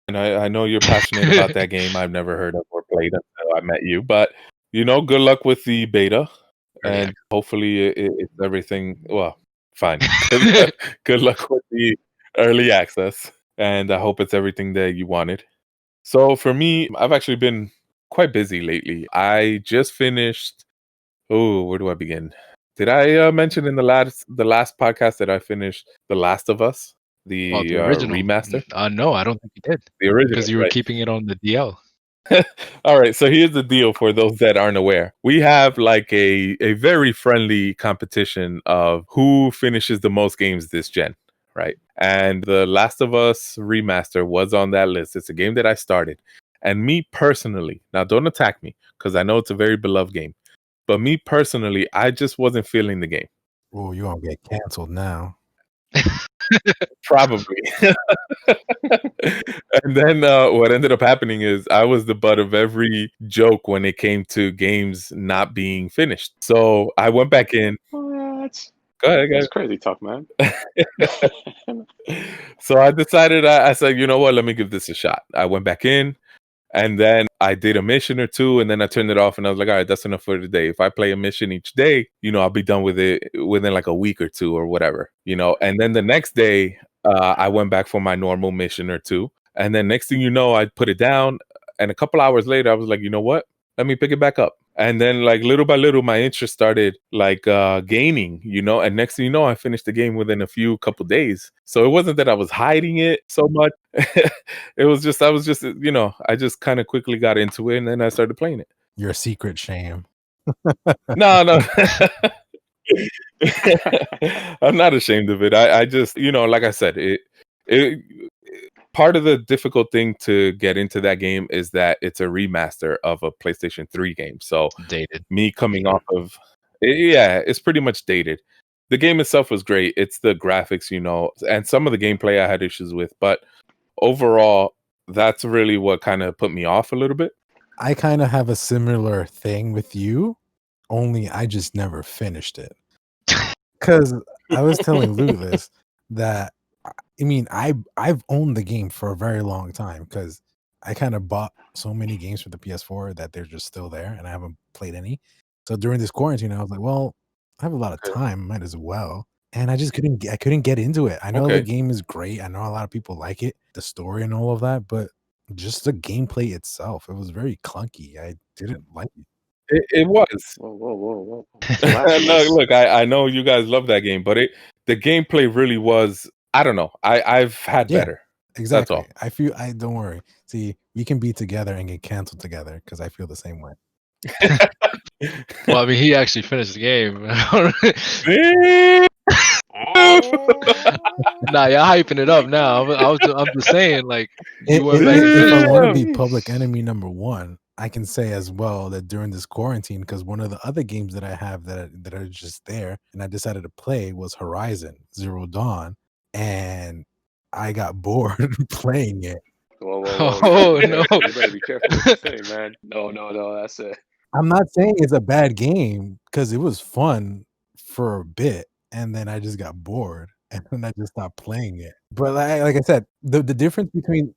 And I know you're passionate about that game. I've never heard of or played until I met you, but good luck with the beta, and hopefully it's everything. Well, fine. Good luck with the early access, and I hope it's everything that you wanted. So for me, I've actually been quite busy lately. I just finished. Oh, where do I begin? Did I mention in the last podcast that I finished The Last of Us? The original remaster? No, I don't think you did. The original, because you were keeping it on the DL. All right, so here's the deal for those that aren't aware. We have like a very friendly competition of who finishes the most games this gen, right? And The Last of Us remaster was on that list. It's a game that I started. And me personally, now don't attack me because I know it's a very beloved game, but me personally, I just wasn't feeling the game. Oh, you're gonna get canceled now. Probably. And then what ended up happening is I was the butt of every joke when it came to games not being finished. So I went back in. What? Go ahead. That's crazy talk, man. So I decided, I said, you know what? Let me give this a shot. I went back in, and then I did a mission or two, and then I turned it off, and I was like, all right, that's enough for today. If I play a mission each day, I'll be done with it within like a week or two or whatever, And then the next day, I went back for my normal mission or two. And then next thing you know, I put it down. And a couple hours later, I was like, you know what? Let me pick it back up. And then like little by little, my interest started like gaining, And next thing you know, I finished the game within a couple days. So it wasn't that I was hiding it so much. I was just, I just kind of quickly got into it, and then I started playing it. Your secret shame. No. I'm not ashamed of it. I just, like I said, it part of the difficult thing to get into that game is that it's a remaster of a PlayStation 3 game. So dated. Me coming off of, it's pretty much dated. The game itself was great. It's the graphics, and some of the gameplay I had issues with, but overall, that's really what kind of put me off a little bit. I kind of have a similar thing with you, only I just never finished it. Because I was telling Lou this, that I mean, I've owned the game for a very long time, because I kind of bought so many games for the PS4 that they're just still there, and I haven't played any. So during this quarantine, I was like, well, I have a lot of time, might as well. And I just couldn't get into it. I know the game is great. I know a lot of people like it, the story and all of that, but just the gameplay itself, it was very clunky. I didn't like it. It was. Whoa. No, look, I know you guys love that game, but the gameplay really was. I don't know. I've had Yeah, better. exactly. all. I don't worry. See, we can be together and get canceled together because I feel the same way. Well, I mean, he actually finished the game. Nah, y'all hyping it up now. I'm just saying, like, you went back and If I finished want to it. be public enemy number one, I can say as well that during this quarantine, because one of the other games that I have that are just there, and I decided to play was Horizon Zero Dawn, and I got bored playing it. Whoa. Oh, You no. better be careful what you say, man. No, that's it. I'm not saying it's a bad game because it was fun for a bit, and then I just got bored, and then I just stopped playing it. But like I said, the difference between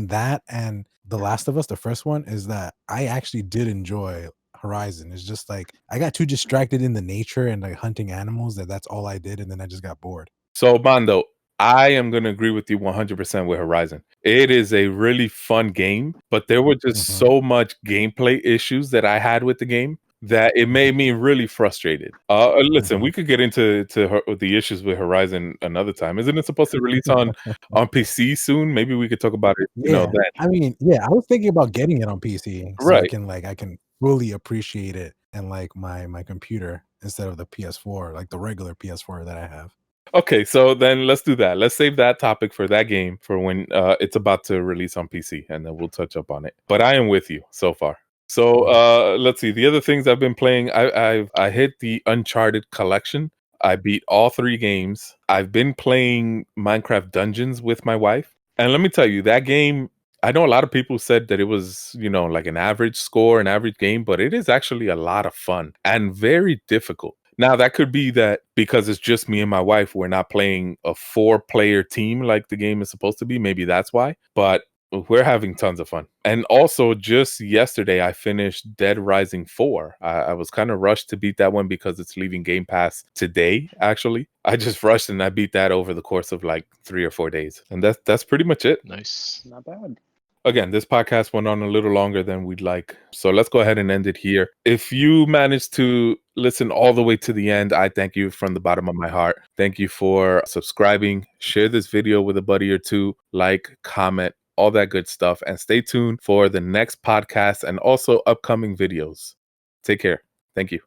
that and The Last of Us, the first one, is that I actually did enjoy Horizon. It's just like I got too distracted in the nature and like hunting animals that's all I did, and then I just got bored. So, Mando, I am going to agree with you 100% with Horizon. It is a really fun game, but there were just so much gameplay issues that I had with the game that it made me really frustrated. Listen, we could get into the issues with Horizon another time. Isn't it supposed to release on PC soon? Maybe we could talk about it. Yeah, Then. I mean, yeah, I was thinking about getting it on PC so Right. I can fully appreciate it and like my computer instead of the PS4, like the regular PS4 that I have. Okay, so then let's do that. Let's save that topic for that game for when it's about to release on PC, and then we'll touch up on it. But I am with you so far. So let's see. The other things I've been playing, I hit the Uncharted collection. I beat all 3 games. I've been playing Minecraft Dungeons with my wife. And let me tell you, that game, I know a lot of people said that it was, like an average score, an average game, but it is actually a lot of fun and very difficult. Now, that could be that because it's just me and my wife, we're not playing a 4-player team like the game is supposed to be. Maybe that's why. But we're having tons of fun. And also, just yesterday, I finished Dead Rising 4. I was kind of rushed to beat that one because it's leaving Game Pass today, actually. I just rushed and I beat that over the course of like 3 or 4 days. And that's pretty much it. Nice. Not bad. Again, this podcast went on a little longer than we'd like. So let's go ahead and end it here. If you managed to listen all the way to the end, I thank you from the bottom of my heart. Thank you for subscribing. Share this video with a buddy or two. Like, comment, all that good stuff. And stay tuned for the next podcast and also upcoming videos. Take care. Thank you.